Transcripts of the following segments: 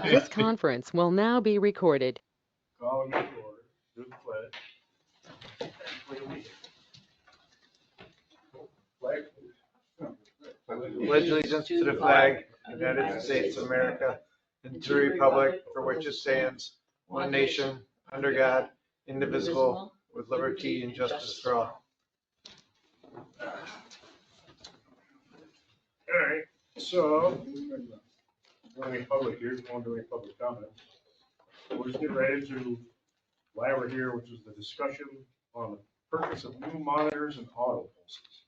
This conference will now be recorded. Calling me to order. Do the pledge. Flag, please. Pledge allegiance to the flag of the United States of America and to the republic for which it stands, one nation, under God, indivisible, with liberty and justice for all. All right, so, any public here, we won't do any public comment. We'll just get right into why we're here, which is the discussion on the purchase of new monitors and auto pulses.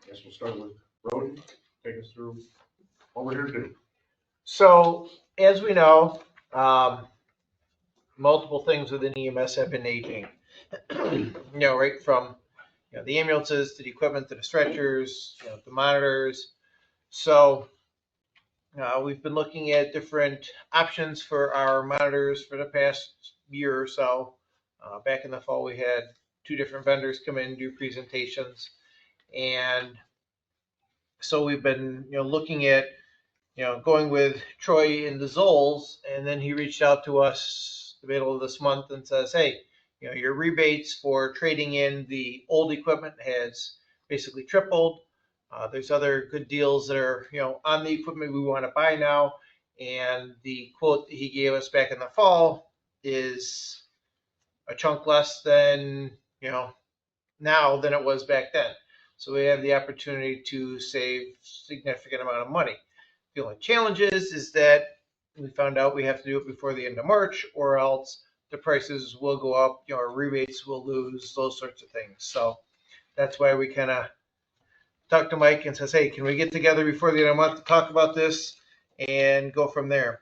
Guess we'll start with Roden, take us through what we're here to do. So, as we know, multiple things within EMS have been aging. Right from the ambulances to the equipment to the stretchers, the monitors. So, we've been looking at different options for our monitors for the past year or so. Back in the fall, we had 2 different vendors come in and do presentations. And so we've been, looking at, going with Troy in the Zolls, and then he reached out to us the middle of this month and says, hey, your rebates for trading in the old equipment has basically tripled. There's other good deals that are, on the equipment we want to buy now. And the quote that he gave us back in the fall is a chunk less than, now than it was back then. So we have the opportunity to save significant amount of money. The only challenge is that we found out we have to do it before the end of March, or else the prices will go up, our rebates will lose, those sorts of things. So that's why we kind of talked to Mike and says, hey, can we get together before the end of the month to talk about this and go from there?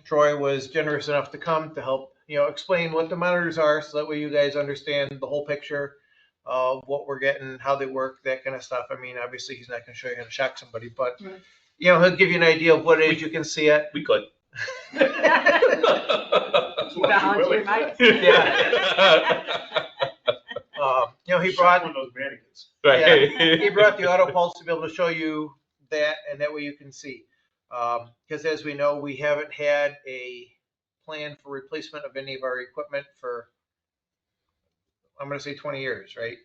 Troy was generous enough to come to help, explain what the monitors are, so that way you guys understand the whole picture of what we're getting, how they work, that kind of stuff. I mean, obviously he's not going to show you how to shock somebody, but he'll give you an idea of what age you can see it. We could. Volunteer, Mike. Yeah. He brought One of those mannequins. Right. he brought the auto pulse to be able to show you that, and that way you can see. Because as we know, we haven't had a plan for replacement of any of our equipment for, I'm going to say 20 years, right?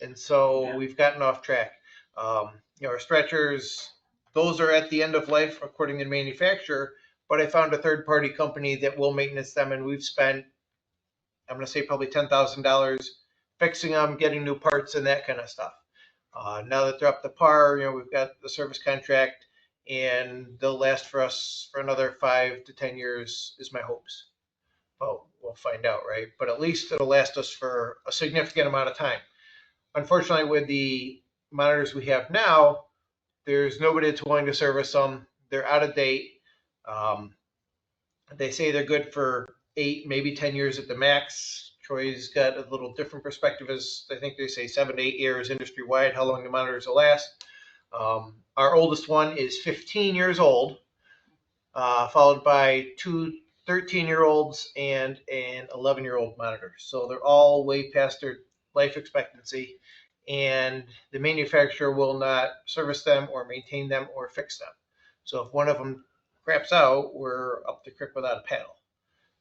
And so we've gotten off track. Our stretchers, those are at the end of life according to the manufacturer, but I found a third-party company that will maintenance them, and we've spent, I'm going to say probably $10,000 fixing them, getting new parts and that kind of stuff. Now that they're up to par, we've got the service contract, and they'll last for us for another 5 to 10 years is my hopes. Well, we'll find out, right? But at least it'll last us for a significant amount of time. Unfortunately, with the monitors we have now, there's nobody that's willing to service them. They're out of date. They say they're good for 8, maybe 10 years at the max. Troy's got a little different perspective, as I think they say 7 to 8 years industry-wide, how long the monitors will last. Our oldest one is 15 years old, followed by 2 13-year-olds and an 11-year-old monitor. So they're all way past their life expectancy, and the manufacturer will not service them or maintain them or fix them. So if one of them craps out, we're up the creek without a paddle.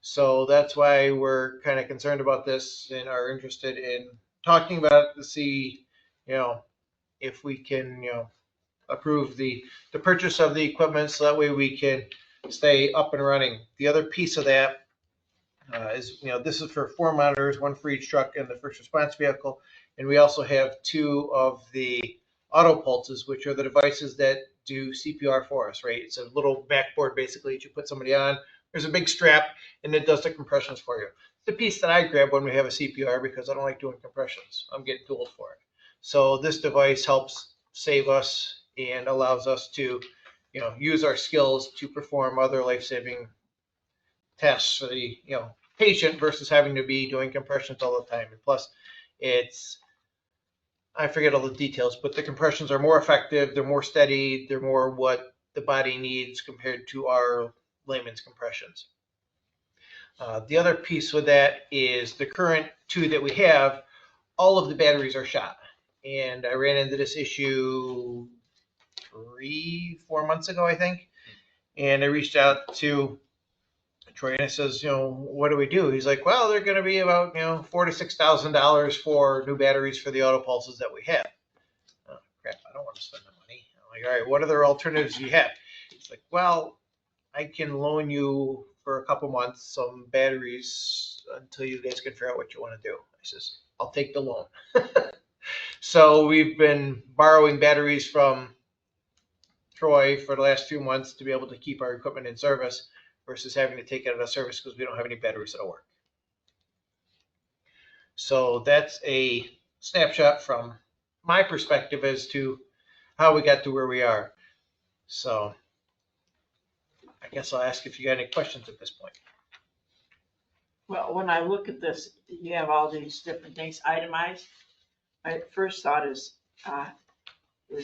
So that's why we're kind of concerned about this and are interested in talking about it to see, if we can, approve the purchase of the equipment, so that way we can stay up and running. The other piece of that is, this is for 4 monitors, 1 for each truck and the first response vehicle. And we also have 2 of the auto pulses, which are the devices that do CPR for us, right? It's a little backboard basically that you put somebody on. There's a big strap, and it does the compressions for you. It's the piece that I grab when we have a CPR because I don't like doing compressions. I'm getting too old for it. So this device helps save us and allows us to, use our skills to perform other life-saving tests for the, patient versus having to be doing compressions all the time. And plus, I forget all the details, but the compressions are more effective. They're more steady. They're more what the body needs compared to our layman's compressions. The other piece with that is the current 2 that we have, all of the batteries are shot. And I ran into this issue 3-4 months ago, I think. And I reached out to Troy and I says, what do we do? He's like, well, they're going to be about, $4,000 to $6,000 for new batteries for the auto pulses that we have. Oh, crap, I don't want to spend the money. I'm like, all right, what other alternatives do you have? He's like, well, I can loan you for a couple months some batteries until you guys can figure out what you want to do. I says, I'll take the loan. So we've been borrowing batteries from Troy for the last few months to be able to keep our equipment in service versus having to take it out of service because we don't have any batteries that'll work. So that's a snapshot from my perspective as to how we got to where we are. So I guess I'll ask if you got any questions at this point. Well, when I look at this, you have all these different things itemized. My first thought is do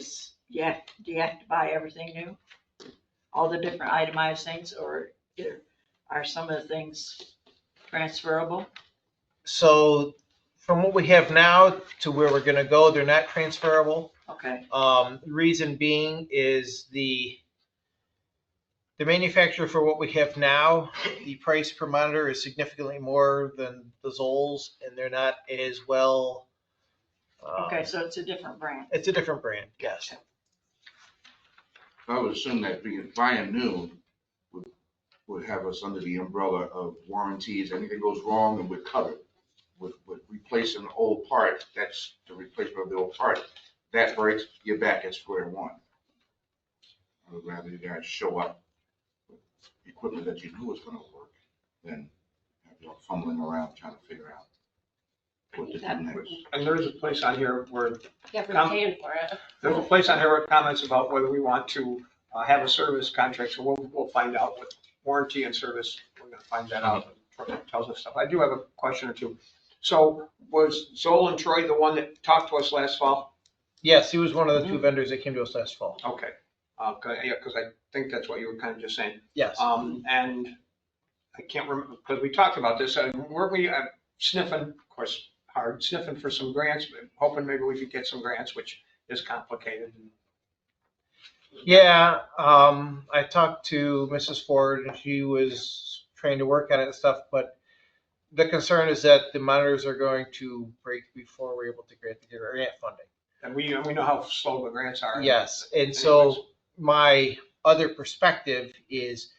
you have to buy everything new? All the different itemized things, or are some of the things transferable? So from what we have now to where we're going to go, they're not transferable. Okay, Reason being is the manufacturer for what we have now, the price per monitor is significantly more than the Zolls, and they're not as well. okay, so it's a different brand. It's a different brand, yes. I would assume that buying new would have us under the umbrella of warranties. Anything goes wrong and we're covered. With replacing an old part, that's the replacement of the old part. That breaks, you're back at square one. I would rather you guys show up with equipment that you knew was gonna work than have you all fumbling around trying to figure out what to do next. And there's a place on here where, Yeah, we're Come- paying for it. there's a place on here where it comments about whether we want to have a service contract, so we'll find out with warranty and service, we're gonna find that out. Troy tells us stuff. I do have a question or two. So was Zoll and Troy the one that talked to us last fall? Yes, he was one of the two vendors that came to us last fall. Okay, because I think that's what you were kind of just saying. Yes. And I can't remember, because we talked about this, weren't we sniffing, of course, hard, sniffing for some grants, but hoping maybe we could get some grants, which is complicated. Yeah, I talked to Mrs. Ford and she was trying to work on it and stuff, but the concern is that the monitors are going to break before we're able to get grant funding. And we know how slow the grants are. Yes, and so my other perspective is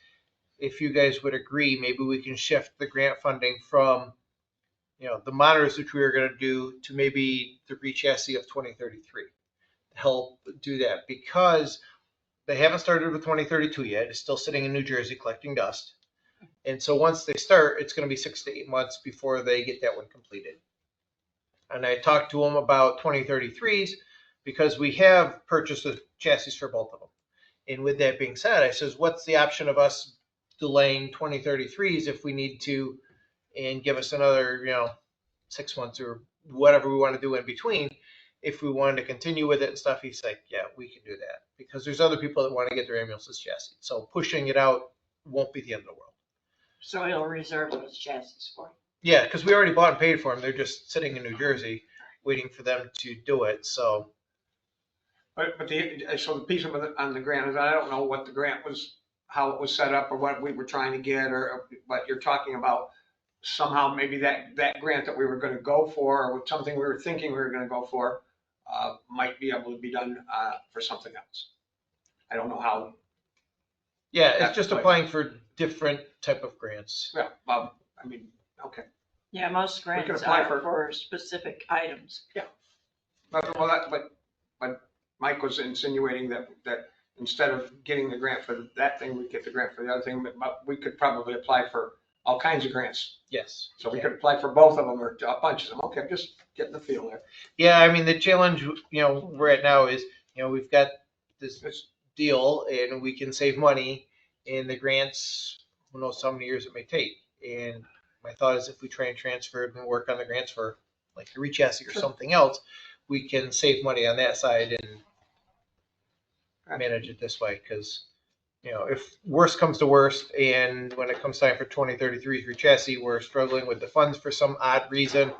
if you guys would agree, maybe we can shift the grant funding from, the monitors which we were going to do to maybe the re-chassis of 2033 to help do that because they haven't started with 2032 yet. It's still sitting in New Jersey collecting dust. And so once they start, it's going to be 6 to 8 months before they get that one completed. And I talked to them about 2033s because we have purchased the chassis for both of them. And with that being said, I says, what's the option of us delaying 2033s if we need to and give us another, 6 months or whatever we want to do in between. If we wanted to continue with it and stuff, he's like, yeah, we can do that because there's other people that want to get their ambulances chassis. So pushing it out won't be the end of the world. So it'll reserve those chassis for you. Yeah, because we already bought and paid for them. They're just sitting in New Jersey waiting for them to do it. So, But so the piece on the grant is, I don't know what the grant was, how it was set up or what we were trying to get, but you're talking about somehow maybe that grant that we were going to go for or something we were thinking we were going to go for might be able to be done for something else. I don't know how. yeah, it's That's just right. applying for different type of grants. Yeah, I mean, okay. Yeah, most could grants apply are for- for specific items. But Mike was insinuating that instead of getting the grant for that thing, we'd get the grant for the other thing, but we could probably apply for all kinds of grants. Yes. So we could apply for both of them or a bunch of them. Okay, I'm just getting the feel there. Yeah, I mean, the challenge, we're at now is, we've got this It's, deal and we can save money and the grants, who knows how many years it may take. And my thought is if we try and transfer it and work on the grants for like the re-chassis or something else, we can save money on that side and manage it this way. Because, if worst comes to worst and when it comes time for 2033's re-chassis, we're struggling with the funds for some odd reason,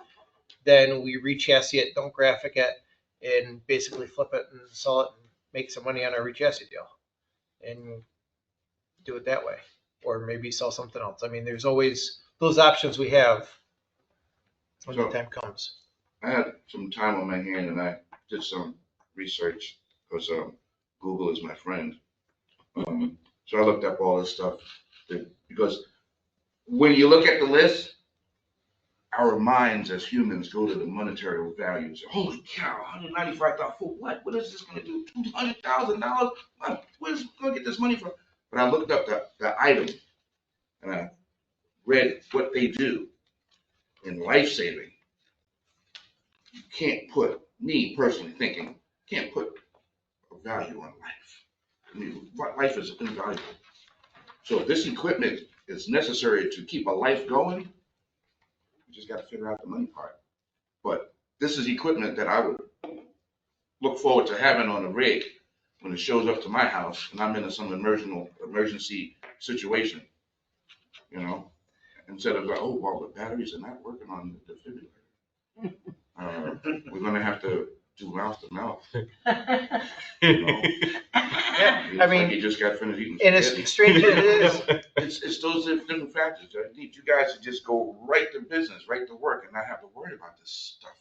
then we re-chassis it, don't graphic it, and basically flip it and sell it and make some money on our re-chassis deal. And do it that way, or maybe sell something else. I mean, there's always those options we have when the So- time comes. I had some time on my hand and I did some research because Google is my friend. So I looked up all this stuff because when you look at the list, our minds as humans go to the monetary values. Holy cow, $195,000 for what? What is this going to do? $200,000? Where's going to get this money from? But I looked up the item and I read what they do in life saving. You can't put, me personally thinking, can't put a value on life. I mean, life is invaluable. So if this equipment is necessary to keep a life going, you just got to figure out the money part. But this is equipment that I would look forward to having on a rig when it shows up to my house and I'm in some emergency situation, you know, instead of like, oh, well, the batteries are not working on the defibrillator. We're gonna have to do mouth to mouth. You know? Yeah, It's I mean, like you just got finished eating and spaghetti. as strange as it is, It's those different factors. I need you guys to just go right to business, right to work, and not have to worry about this stuff.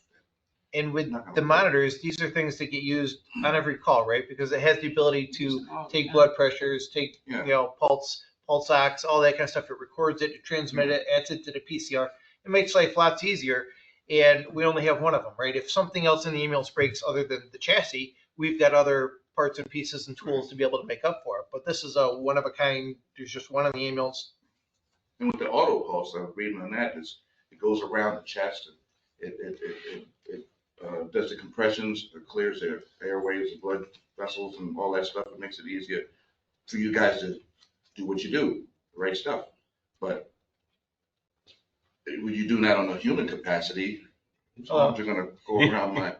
and with the monitors, these are things that get used on every call, right? Because it has the ability to take blood pressures, take Yeah. pulse ox, all that kind of stuff. It records it, it transmits it, adds it to the PCR. It makes life lots easier. And we only have one of them, right? If something else in the emails breaks other than the chassis, we've got other parts and pieces and tools to be able to make up for it. But this is a one of a kind. There's just one in the emails. And with the auto pulse, I'm reading on that, is it goes around the chest and it does the compressions, it clears the airways, the blood vessels, and all that stuff. It makes it easier for you guys to do what you do, the right stuff. But when you do that on a human capacity, whose arms are gonna go around my,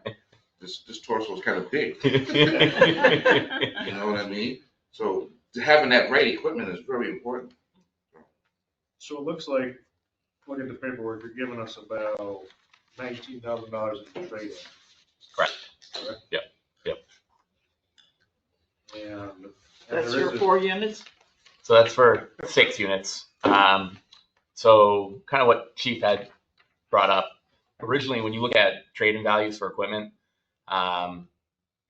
this torso is kind of big. You know what I mean? So having that right equipment is very important. So it looks like, look at the paperwork, you're giving us about $19,000 in trade-in. Correct. Correct? Yep, yep. And That's there your is 4 units? So that's for 6 units. So kind of what Chief had brought up. Originally, when you look at trade-in values for equipment,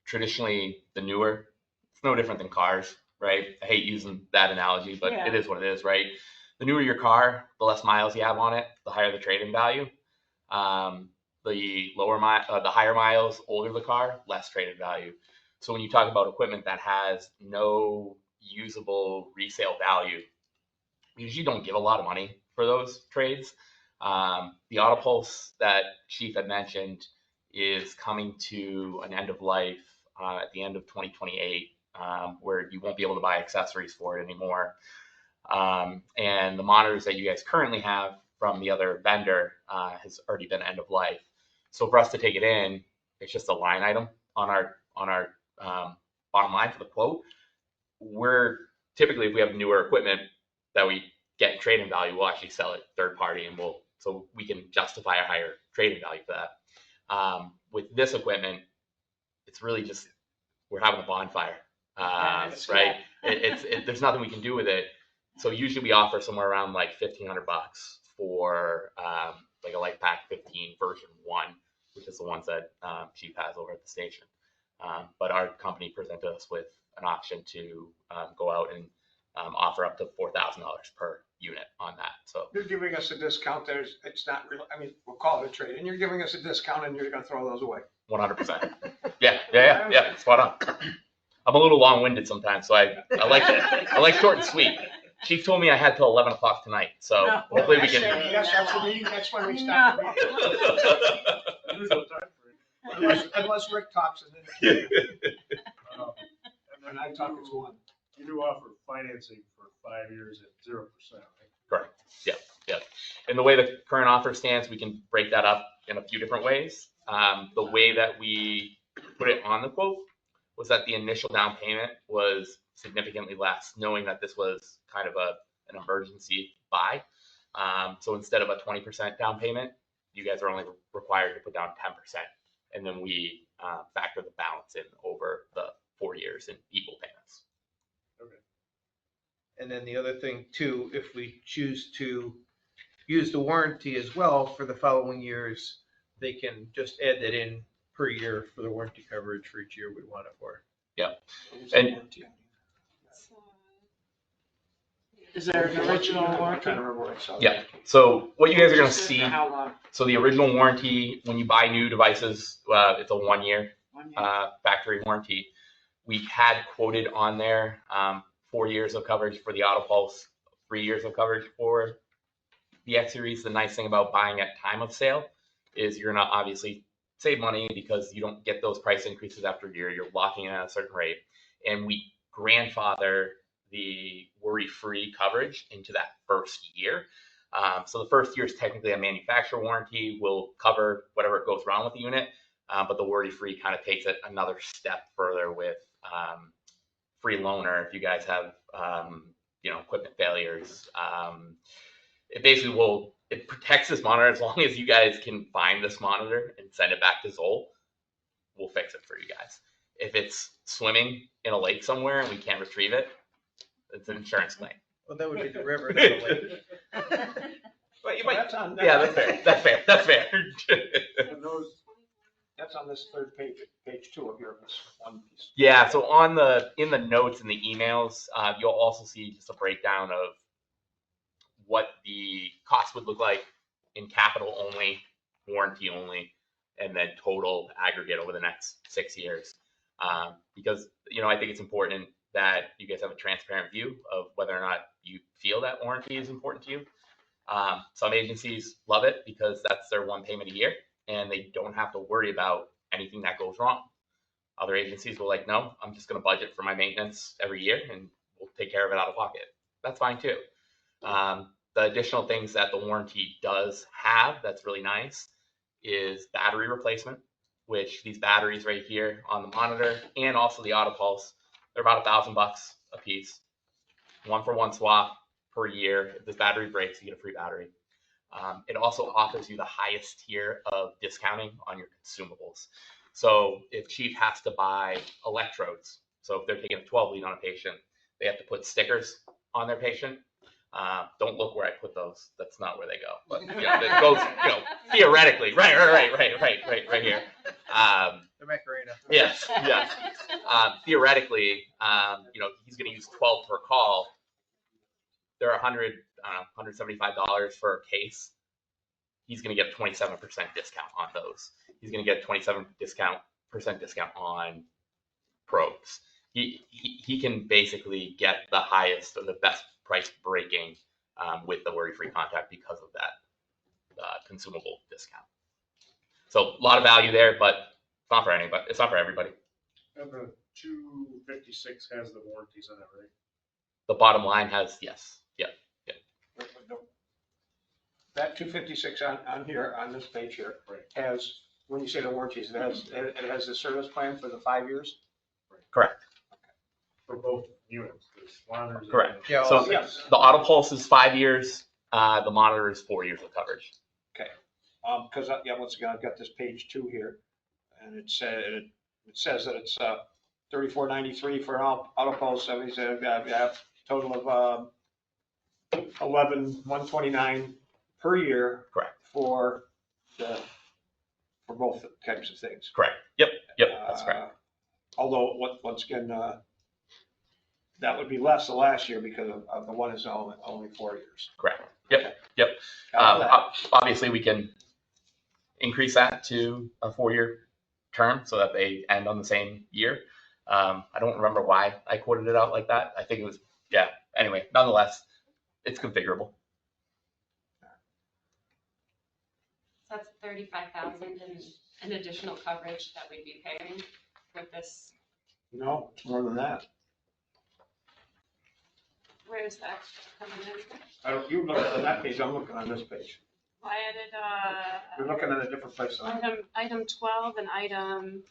traditionally the newer, it's no different than cars, right? I hate using that analogy, but Yeah. it is what it is, right? The newer your car, the less miles you have on it, the higher the trade-in value. The higher miles, older the car, less trade-in value. So when you talk about equipment that has no usable resale value, you usually don't give a lot of money for those trades. The Autopulse that Chief had mentioned is coming to an end of life at the end of 2028, where you won't be able to buy accessories for it anymore. And the monitors that you guys currently have from the other vendor has already been end of life. So for us to take it in, it's just a line item on our bottom line for the quote. We're typically, if we have newer equipment that we get trade-in value, we'll actually sell it third party, and so we can justify a higher trade-in value for that. With this equipment, it's really just we're having a bonfire, right? There's nothing we can do with it. So usually we offer somewhere around like $1,500 for like a Life Pack 15 version 1, which is the ones that Chief has over at the station. But our company presented us with an option to go out and offer up to $4,000 per unit on that. So You're giving us a discount. It's not real. I mean, we'll call it a trade, and you're giving us a discount, and you're going to throw those away. 100%. Yeah. Spot on. I'm a little long-winded sometimes, so I like short and sweet. Chief told me I had till 11 o'clock tonight, so No. hopefully we can. Yes, that's the meeting. That's when we start the meeting. there's no time frame. Unless Rick talks, and then And I talk as one. you do offer financing for 5 years at 0%, right? Correct. Yeah. And the way the current offer stands, we can break that up in a few different ways. The way that we put it on the quote was that the initial down payment was significantly less, knowing that this was kind of an emergency buy. So instead of a 20% down payment, you guys are only required to put down 10%. And then we factor the balance in over the 4 years in equal payments. And then the other thing too, if we choose to use the warranty as well for the following years, they can just add that in per year for the warranty coverage for each year we want it for. And- Is there an original I'm warranty? trying to remember what I saw. Yeah. So what you guys are going to Just see, How long? so the original warranty, when you buy new devices, it's a 1 year 1 year? factory warranty. We had quoted on there 4 years of coverage for the Auto Pulse, 3 years of coverage for the X Series. The nice thing about buying at time of sale is you're going to obviously save money because you don't get those price increases after a year. You're locking in at a certain rate. And we grandfather the worry-free coverage into that first year. So the first year is technically a manufacturer warranty. Will cover whatever goes wrong with the unit, but the worry-free kind of takes it another step further with free loaner. If you guys have equipment failures, it basically it protects this monitor as long as you guys can find this monitor and send it back to Zoll. We'll fix it for you guys. If it's swimming in a lake somewhere and we can't retrieve it, it's an insurance claim. Well, that would be the river, not the lake. But you Well, might. that's on, Yeah, that's fair. That's fair. That's fair. And those, that's on this third page, page 2 of your this one piece. Yeah. So in the notes and the emails, you'll also see just a breakdown of what the cost would look like in capital only, warranty only, and then total aggregate over the next 6 years. Because I think it's important that you guys have a transparent view of whether or not you feel that warranty is important to you. Some agencies love it because that's their one payment a year and they don't have to worry about anything that goes wrong. Other agencies will like, no, I'm just going to budget for my maintenance every year and we'll take care of it out of pocket. That's fine too. The additional things that the warranty does have that's really nice is battery replacement, which these batteries right here on the monitor and also the Auto Pulse, they're about $1,000 a piece. 1-for-1 swap per year. If this battery breaks, you get a free battery. It also offers you the highest tier of discounting on your consumables. So if Chief has to buy electrodes, so if they're taking a 12 lead on a patient, they have to put stickers on their patient. Don't look where I put those. That's not where they go. But it goes, theoretically, right here. The Macarena. Yes. Theoretically, he's going to use 12 per call. They're $175 for a case. He's going to get a 27% discount on those. He's going to get a 27% discount on probes. He can basically get the highest or the best price breaking with the worry-free contact because of that consumable discount. So a lot of value there, but it's not for anybody. It's not for everybody. And the 256 has the warranties on it, right? The bottom line has yes. That 256 on here, on this page here, has, when you say the warranties, it has the service plan for the 5 years? Correct. For both units, there's monitors. Correct. Yeah, So yes. the Auto Pulse is 5 years. The monitor is 4 years of coverage. Because once again, I've got this page 2 here, and it says that it's $34.93 for an Auto Pulse. So we said total of $11,129 per year. Correct. For both types of things. Correct. Yep. That's correct. Although once again, that would be less than last year because of the one is only 4 years. Correct. Yep. Obviously, we can increase that to a 4-year term so that they end on the same year. I don't remember why I quoted it out like that. I think it was, anyway, nonetheless, it's configurable. That's $35,000 in additional coverage that we'd be paying with this. No, it's more than that. Where is that coming in? You look on that page, I'm looking on this page. I You're looking at a different place. item 12 and item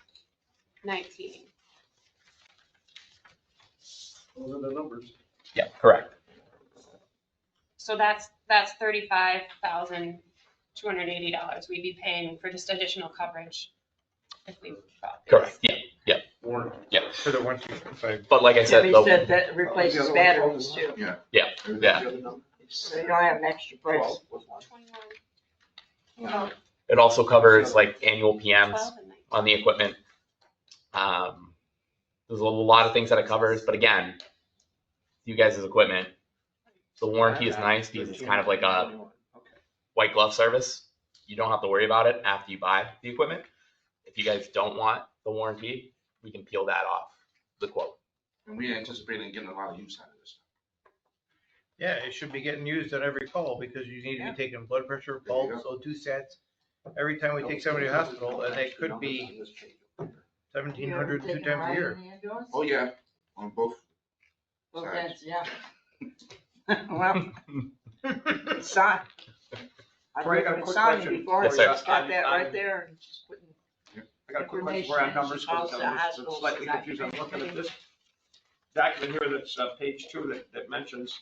19. Those are the numbers. Yeah, correct. So that's $35,280 we'd be paying for just additional coverage if we bought these. Correct. Yeah. warranty. For the warranty. But like I said, He said that replaces batteries too, yeah. so you don't have an extra price. 21, It also covers like annual PMs 12, and 19. on the equipment. There's a lot of things that it covers, but again, you guys' equipment, the warranty is nice because it's kind of like a white glove service. You don't have to worry about it after you buy the equipment. If you guys don't want the warranty, we can peel that off the quote. And we anticipating getting a lot of use out of this. Yeah, it should be getting used on every call because you need to be taking blood pressure, There you pulse, O2 sets. Every time we take somebody to the hospital, and it could be 1,700 two times a year. Oh, yeah, on both Well, sides. that's, yeah. Well, sign. I've Right, worked a with quick signing question. before, Yes, you sir. just got that right there and just putting. I got a quick question for you on numbers, because I'm slightly confused. I'm looking at this document here that's page 2 that mentions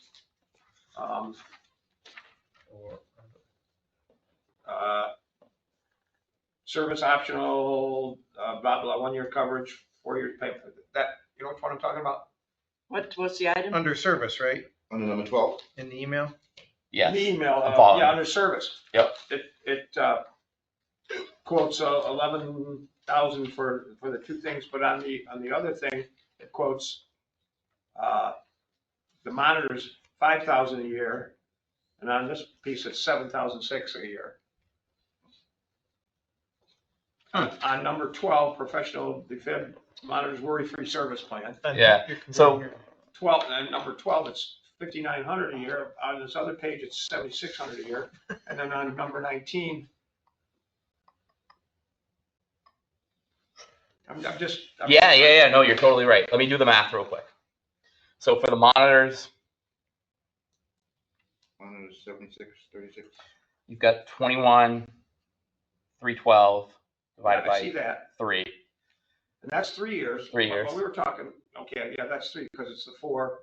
service optional, blah, blah, 1 year coverage, 4 years pay. That, you know which one I'm talking about? What's the item? Under service, right? Under number 12, In the email? Yes. The email, I'm following. yeah, under service. Yep. It quotes 11,000 for the two things, but on the other thing, it quotes the monitors 5,000 a year, and on this piece it's 7,006 a year. On number 12, professional defib monitors worry-free service plan. Yeah, so- 12, and number 12, it's 5,900 a year. On this other page, it's 7,600 a year. And then on number 19, I'm just. Yeah. No, you're totally right. Let me do the math real quick. So for the monitors, 176, 36. you've got 21, 312 divided I see by that. 3. And that's 3 years. 3 years. Well, we were talking, okay, yeah, that's 3 because it's the 4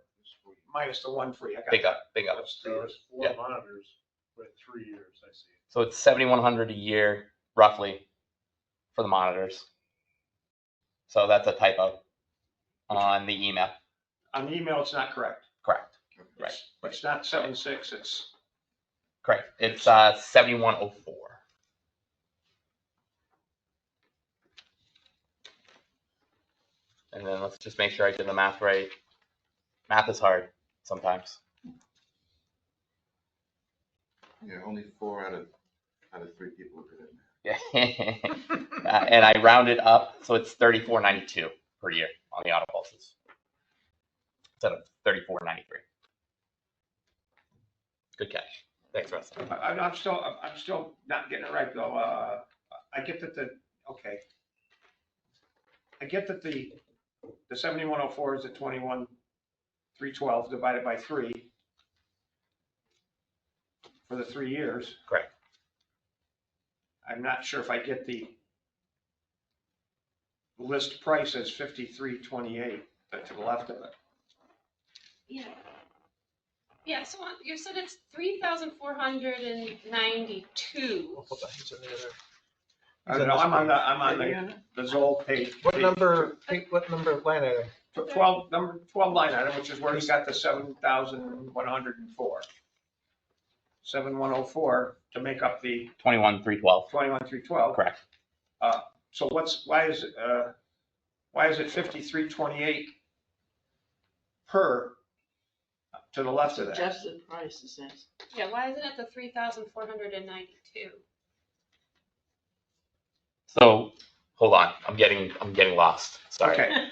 minus the 1 free. I got Big that. up, big up. That's 3 So years. it's 4 Yeah. monitors with 3 years, I see. So it's 7,100 a year, roughly, for the monitors. So that's a typo on the email. On the email, it's not correct. Correct. Right. It's not 7.6, it's, Correct. It's 7,104. And then let's just make sure I did the math right. Math is hard sometimes. Yeah, only 4 out of 3 people did it. Yeah. And I rounded up, so it's 34.92 per year on the auto pulses instead of 34.93. Good catch. Thanks, Russ. I'm still not getting it right though. I get that okay. I get that the 7,104 is at 21,312 divided by 3 for the 3 years. Correct. I'm not sure if I get the list price as 53.28 to the left of it. Yeah, so you said it's 3,492. I don't know, I'm on the Zoll page. What page number line item? 12, number 12 line item, which is where he's got the 7,104. 7,104 to make up the 21,312. 21,312. Correct. So why is it 53.28 per to the left of that? Adjusted price, it says. Yeah, why isn't it the 3,492? So hold on, I'm getting lost. Sorry. Okay.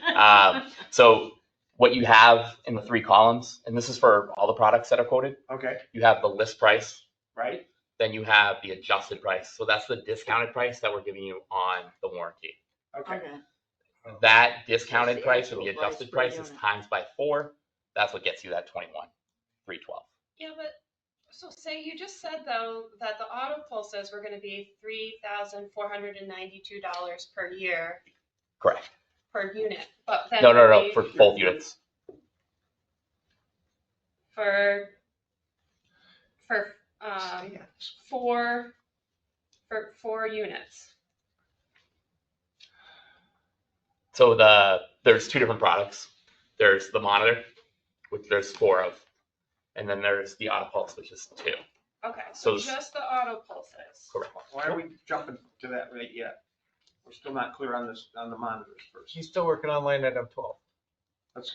So what you have in the 3 columns, and this is for all the products that are quoted, Okay, you have the list price, right? then you have the adjusted price. So that's the discounted price that we're giving you on the warranty. Okay. Okay. That discounted the price or the actual price adjusted per price is unit. times by 4. That's what gets you that 21,312. Yeah, but, so say you just said though, that the auto pulses were gonna be $3,492 per year Correct. per unit, but then. No, we- for both units. For 4 units. So there's two different products. There's the monitor, which there's 4 of, and then there's the auto pulse, which is 2. Okay, So so just the auto pulses. Correct. Why are we jumping to that rate yet? We're still not clear on this, on the monitors first. He's still working on line item 12. Let's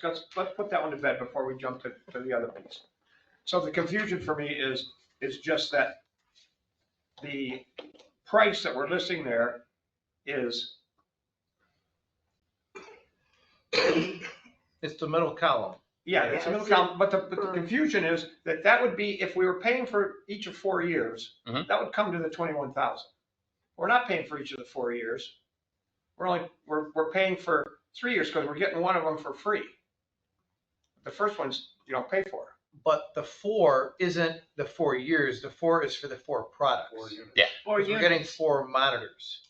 put that one to bed before we jump to the other piece. So the confusion for me is just that the price that we're listing there is, It's the middle column. yeah, it's a middle column, but the confusion is that would be, if we were paying for each of 4 years, Mhm. that would come to the 21,000. We're not paying for each of the 4 years. We're paying for 3 years because we're getting one of them for free. The first one's you don't pay for. But the 4 isn't the 4 years. The 4 is for the 4 products. 4 units. Yeah. Or Because we're getting 4 monitors.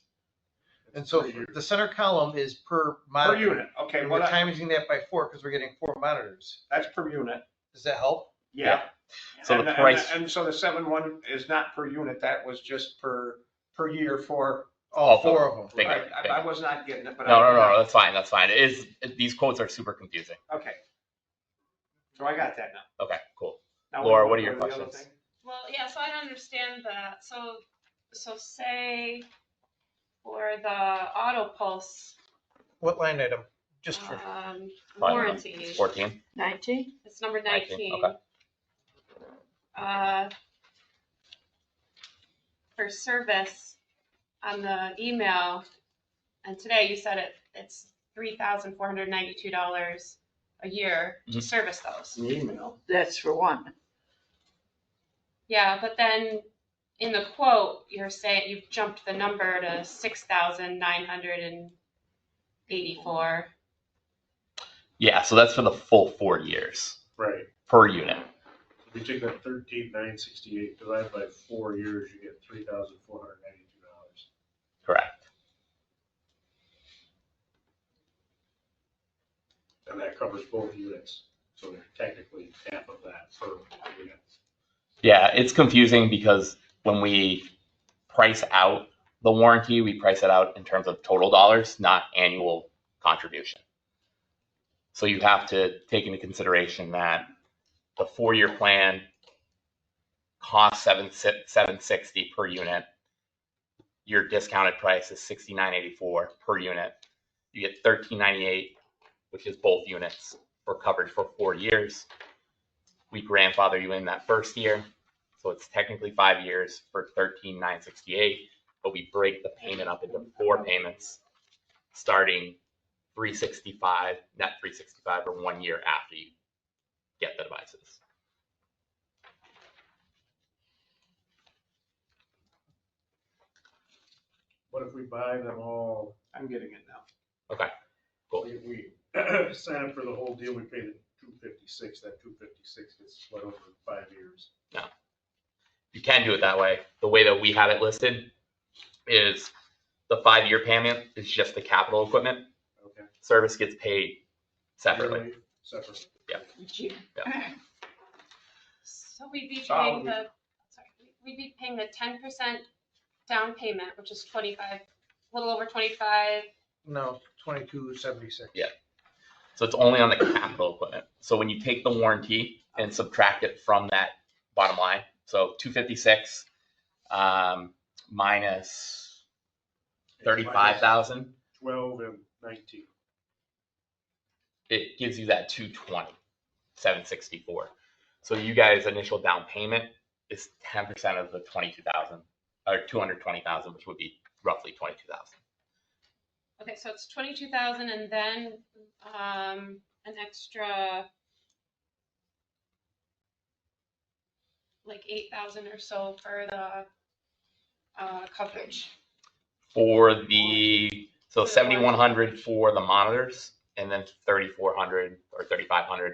And so Per year. the center column is per Per monitor. unit, okay, And well, we're timing that by 4 because we're getting 4 monitors. that's per unit, Does that help? yeah. So the price, And so the 7.1 is not per unit, that was just per year for, All of 4 of them. Big. right, I was not getting it, but. no, that's fine, that's fine. These quotes are super confusing. Okay. So I got that now. Okay, cool. Now Laura, we what are go your to the other questions? thing. Well, yeah, so I understand that. So say for the auto pulse, What line item? Just for, Fine. warranty, 14? 19? it's number 19, 19. okay. For service on the email, and today you said it's $3,492 a year to Mhm. service those. In the email. That's for one. Yeah, but then in the quote, you're saying you've jumped the number to 6,984. Yeah, so that's for the full 4 years Right. per unit. If you take that 13,968 divided by 4 years, you get $3,492. Correct. And that covers both units. So they're technically half of that per unit. Yeah, it's confusing because when we price out the warranty, we price it out in terms of total dollars, not annual contribution. So you have to take into consideration that the 4-year plan costs $760 per unit. Your discounted price is $69.84 per unit. You get $13.98, which is both units, for coverage for 4 years. We grandfather you in that first year, so it's technically 5 years for $13,968, but we break the payment up into 4 payments, starting $365, net $365 for 1 year after you get the devices. What if we buy them all? I'm getting it now. Cool. We sign up for the whole deal, we pay the $256, that $256 gets split over 5 years. You can do it that way. The way that we have it listed is the 5-year payment is just the capital equipment. Okay. Service gets paid separately. Yearly, separately. So we'd be So paying we- we'd be paying the 10% down payment, which is 25, a little over 25. no, 2276. Yeah. So it's only on the capital equipment. So when you take the warranty and subtract it from that bottom line, so 256 minus 35,000, 12 and 19. it gives you that 220, 764. So you guys' initial down payment is 10% of the 22,000 or 220,000, which would be roughly 22,000. Okay, so it's 22,000 and then an extra like 8,000 or so for the coverage. For the, so 7,100 for the monitors and then 3,400 or 3,500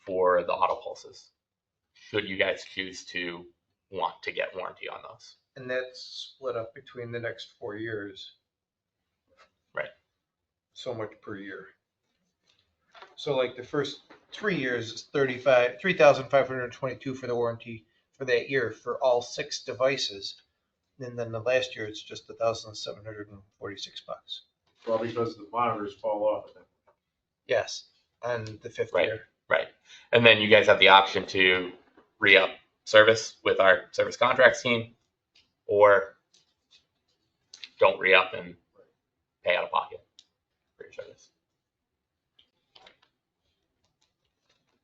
for the auto pulses. Should you guys choose to want to get warranty on those. And that's split up between the next 4 years. Right. So much per year. So like the first 3 years is 3,522 for the warranty for that year for all 6 devices. And then the last year it's just $1,746. Well, because the monitors fall off at that. Yes, on the fifth Right. year. Right. And then you guys have the option to re-up service with our service contracts team, or don't re-up and pay out of pocket for your service.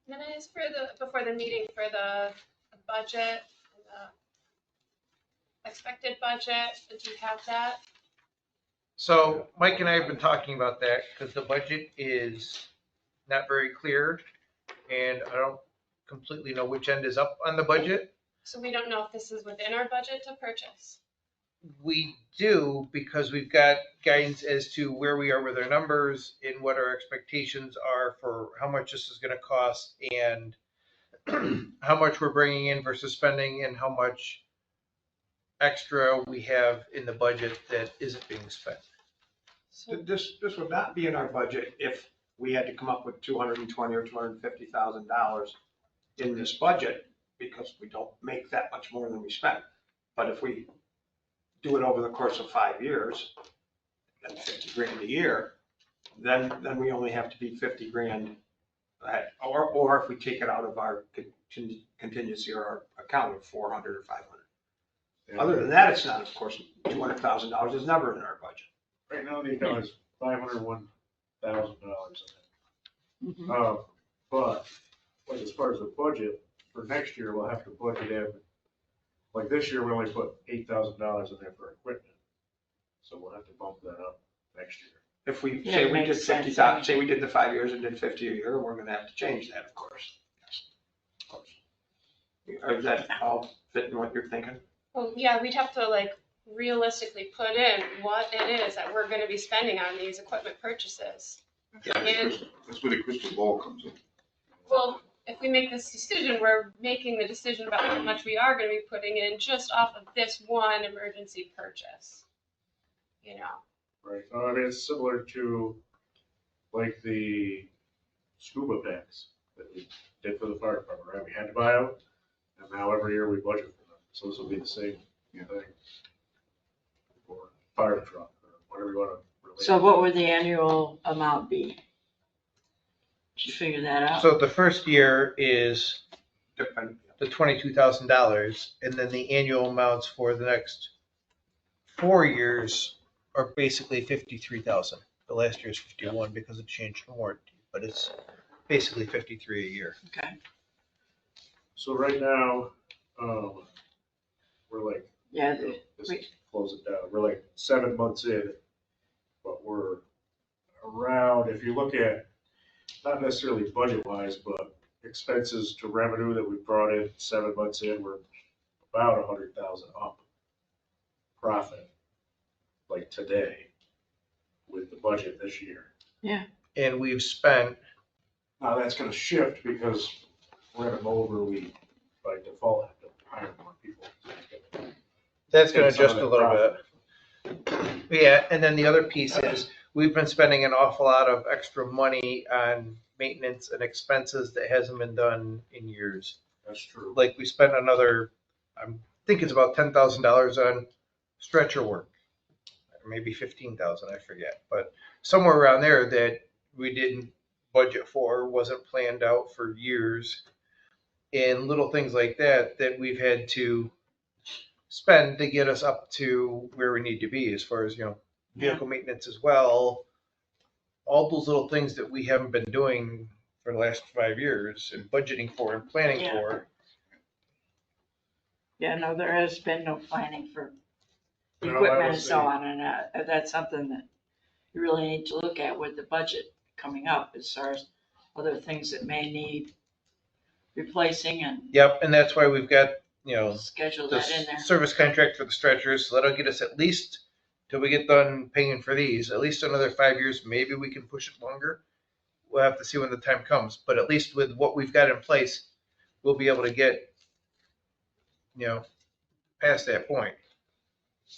And then is before the meeting for the budget, the expected budget, did you have that? So Mike and I have been talking about that because the budget is not very clear, and I don't completely know which end is up on the budget. So we don't know if this is within our budget to purchase. We do because we've got guidance as to where we are with our numbers and what our expectations are for how much this is going to cost and how much we're bringing in versus spending and how much extra we have in the budget that isn't being spent. So This would not be in our budget if we had to come up with $220,000 or $250,000 in this budget, because we don't make that much more than we spend. But if we do it over the course of 5 years, and 50 grand a year, then we only have to be 50 grand ahead. Or if we take it out of our contingency or our account of 400 or 500. And Other than that, it's not, of course, $200,000 is never in our budget. right now, the account is $501,000 in Mhm. it. But, like, as far as the budget, for next year, we'll have to budget in, like, this year, we only put $8,000 in there for equipment. So we'll have to bump that up next year. If we, Yeah, say it we did makes sense. 50,000, say we did the 5 years and did 50 a year, we're gonna have to change that, of course. Yes, of course. Is that all fit in what you're thinking? Well, yeah, we'd have to like realistically put in what it is that we're gonna be spending on these equipment purchases. Yeah, that's where the crystal ball comes in. Well, if we make this decision, we're making the decision about how much we are gonna be putting in just off of this one emergency purchase. You know, Right, I mean, it's similar to, like, the scuba packs that we did for the fire department, right? We had to buy out, and now every year we budget for them, so this will be the same thing. Or fire truck, or whatever you wanna relate. So what would the annual amount be? Did you figure that out? So the first year is Depend- the $22,000, and then the annual amounts for the next 4 years are basically 53,000. The last year's 51 because it changed from warranty, but it's basically 53 a year. Okay, So right now, we're like, yeah, let's close it down, we're like 7 months in, but we're around, if you look at, not necessarily budget wise, but expenses to revenue that we brought in 7 months in, we're about 100,000 up profit, like today, with the budget this year. And we've spent, Now, that's gonna shift because we're at a mode where we, by default, have to hire more people. that's going to Take some of adjust a that little profit. bit. Yeah, and then the other piece is we've been spending an awful lot of extra money on maintenance and expenses that hasn't been done in years. That's true. Like we spent another, I think it's about $10,000 on stretcher work, or maybe 15,000, I forget, but somewhere around there that we didn't budget for, wasn't planned out for years, and little things like that that we've had to spend to get us up to where we need to be as far as, vehicle maintenance as well. All those little things that we haven't been doing for the last 5 years and budgeting for and planning Yeah. for. yeah, no, there has been no planning for No, I equipment would and so say- on, and that's something that you really need to look at with the budget coming up as far as other things that may need replacing and Yep, and that's why we've got, schedule the that in there. service contract for the stretchers, so that'll get us at least till we get done paying for these, at least another 5 years. Maybe we can push it longer. We'll have to see when the time comes, but at least with what we've got in place, we'll be able to get, past that point.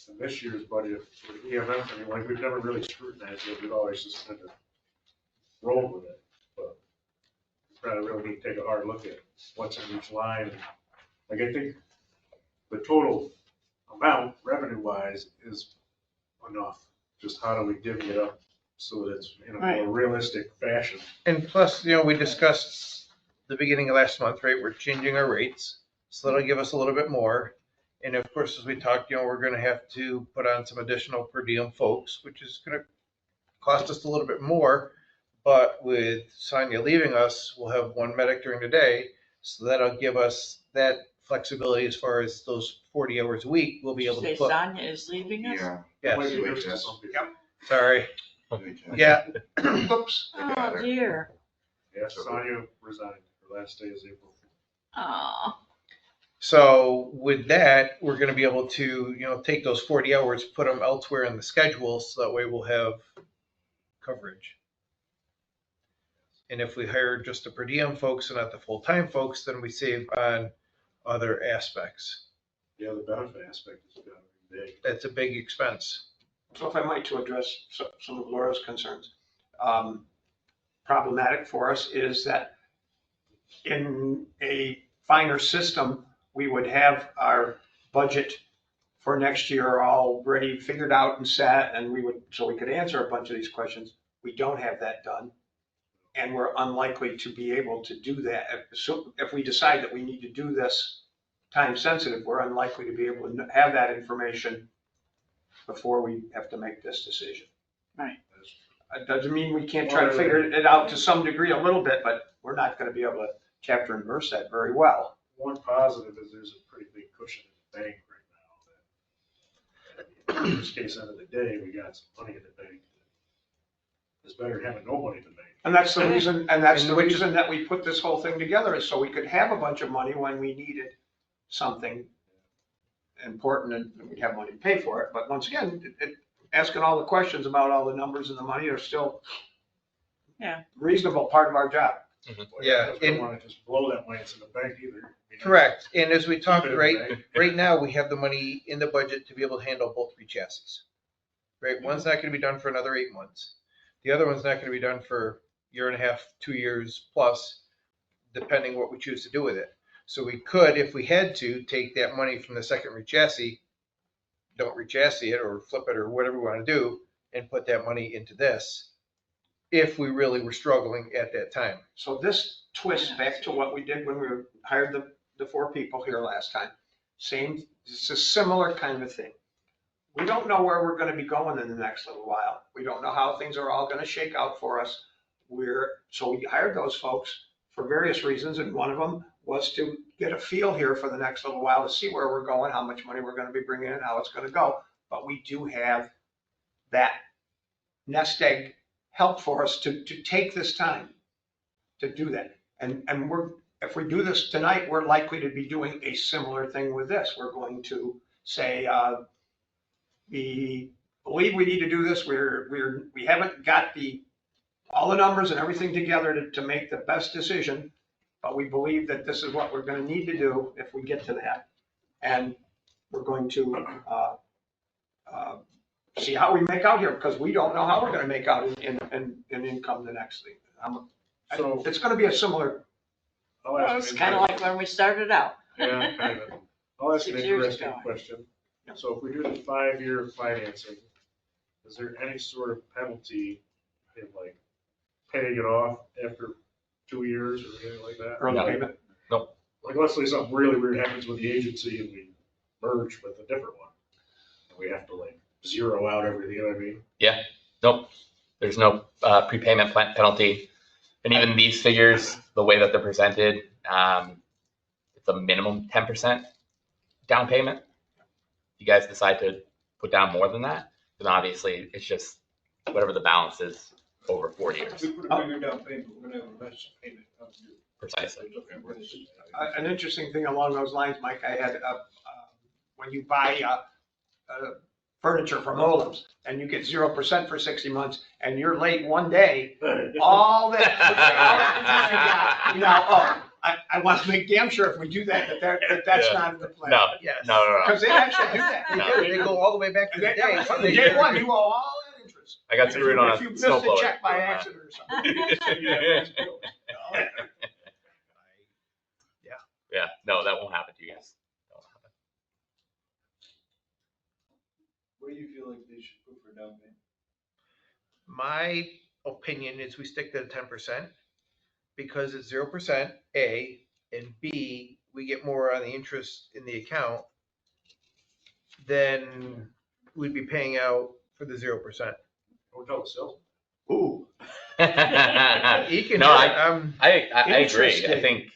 And this year's budget for EMS, I mean, like, we've never really scrutinized it, we've always just kind of rolled with it. But we probably really need to take a hard look at what's in each line. Like, I think the total amount, revenue wise, is enough. Just how do we divvy it up so that it's in a Right. more realistic fashion. And plus, we discussed the beginning of last month, right? We're changing our rates, so that'll give us a little bit more. And of course, as we talked, we're going to have to put on some additional per diem folks, which is going to cost us a little bit more. But with Sonia leaving us, we'll have one medic during the day, so that'll give us that flexibility as far as those 40 hours a week. We'll be able to Say put. Sonia is leaving us? Yeah. Yes. Might be news to some people. Sorry. Yeah. Yeah. Oops. Oh, dear. Yeah, Sonia resigned. Her last day is April. Oh, So with that, we're going to be able to, take those 40 hours, put them elsewhere in the schedule, so that way we'll have coverage. And if we hire just the per diem folks and not the full-time folks, then we save on other aspects. Yeah, the benefit aspect is gonna be big. That's a big expense. So if I might to address some of Laura's concerns. Problematic for us is that in a finer system, we would have our budget for next year already figured out and set, and so we could answer a bunch of these questions. We don't have that done. And we're unlikely to be able to do that. So if we decide that we need to do this time sensitive, we're unlikely to be able to have that information before we have to make this decision. It doesn't mean we can't try to figure it out to some degree a little bit, but we're not gonna be able to chapter and verse that very well. One positive is there's a pretty big cushion in the bank right now. That, in this case, end of the day, we got some money in the bank. It's better having no money in the bank. And that's the reason, and that's And the which- reason that we put this whole thing together, is so we could have a bunch of money when we needed something important and we'd have money to pay for it. But once again, asking all the questions about all the numbers and the money are still reasonable part of our job. Yeah, We don't want to just blow that money into the bank either. I mean, Correct. And as we talked, keep it in the right, bank. right now, we have the money in the budget to be able to handle both three chassis. Right, one's not gonna be done for another 8 months. The other one's not gonna be done for 1.5 years, 2 years plus, depending what we choose to do with it. So we could, if we had to, take that money from the second re-chassis, don't re-chassis it or flip it or whatever we wanna do, and put that money into this, if we really were struggling at that time. So this twists back to what we did when we hired the 4 people here last time. It's a similar kind of thing. We don't know where we're gonna be going in the next little while. We don't know how things are all gonna shake out for us. So we hired those folks for various reasons, and one of them was to get a feel here for the next little while to see where we're going, how much money we're gonna be bringing in, how it's gonna go. But we do have that nest egg help for us to take this time to do that. And if we do this tonight, we're likely to be doing a similar thing with this. We're going to say, we believe we need to do this. We haven't got all the numbers and everything together to make the best decision, but we believe that this is what we're going to need to do if we get to that. And we're going to see how we make out here, because we don't know how we're going to make out in income the next thing. So It's going to be a similar. I'll well, ask it's an kind of interesting- like when we started out. Yeah, kind of. I'll ask an 6 years interesting ago. question. So if we do the 5-year financing, is there any sort of penalty in like paying it off after 2 years or anything like that? Early No. payment. Like, let's say something really weird happens with the agency and we merge with a different one. And we have to like zero out everything, you know what I mean? Nope, there's no prepayment penalty. And even these figures, the way that they're presented, it's a minimum 10% down payment. If you guys decide to put down more than that, then obviously it's just whatever the balance is over 4 years. We put a bigger down payment, we're gonna have a less payment. Precisely. An interesting thing along those lines, Mike, I had, when you buy furniture from Olam's and you get 0% for 60 months and you're late one day, all that, you know, I want to make damn sure if we do that's Yeah. not in the plan. No, Yes. no. Because they actually do that. No. They go all the way back to the day. From the day one, you owe all that interest. I got screwed on If you a missed snowblower. a check by accident or something. Yeah, no, that won't happen to you guys. That won't happen. What do you feel like they should put for down payment? My opinion is we stick to the 10% because it's 0%, A, and B, we get more on the interest in the account than we'd be paying out for the 0%. Don't tell the salesman. Ooh. He can No, do I- it. I agree. I Interesting. think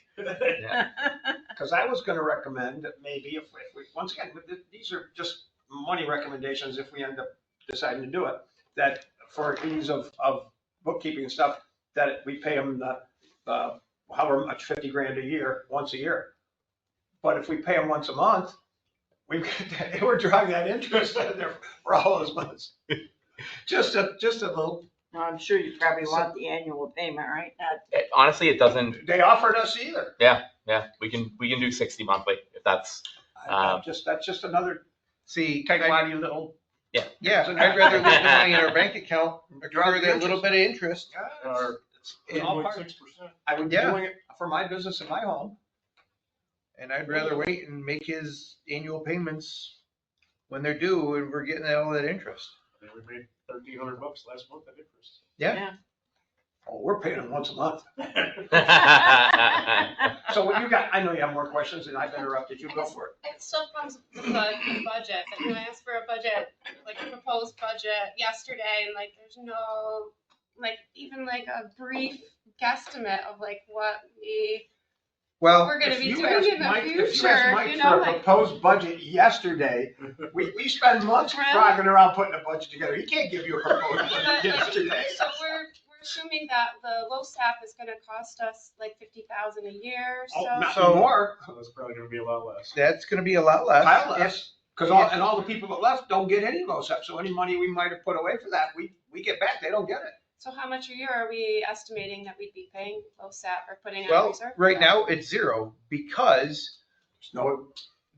Because I was gonna recommend that maybe if we, once again, these are just money recommendations if we end up deciding to do it, that for ease of bookkeeping and stuff, that we pay them the however much, 50 grand a year, once a year. But if we pay them once a month, we're drawing that interest in there for all those months. Just a little, No, I'm sure you probably want the annual payment, right? honestly, it doesn't. they offered us either. Yeah, we can do 60 monthly if that's. That's just another, See, take a lot of you little. yeah, I'd rather leave the money in our bank account, Draw accrue the that little bit of interest. Or It's all part- 2.6%. I would be Yeah. doing it for my business and my home. And I'd rather wait and make his annual payments when they're due and we're getting all that interest. And we made $1,300 last month in interest. Yeah. Oh, we're paying them once a month. So what you got, I know you have more questions and I've interrupted you, go for it. It still comes with the budget, but when I asked for a budget, like a proposed budget yesterday, and like there's no, like even like a brief guesstimate of like what Well, we're gonna If be you doing asked in the Mike- If you asked future, Mike you for know, a like. proposed budget yesterday, we spend months Right. frogging around putting a budget together. He can't give you a proposed budget But, yesterday. So we're assuming that the low staff is gonna cost us like 50,000 a year, Oh, so. not So- more, So that's probably gonna be a lot less. that's gonna be a lot less. pile less. Cause all the people that left don't get any low step. So any money we might have put away for that, we get back. They don't get it. So how much a year are we estimating that we'd be paying low staff or putting on Well, reserve? right now it's 0 because No,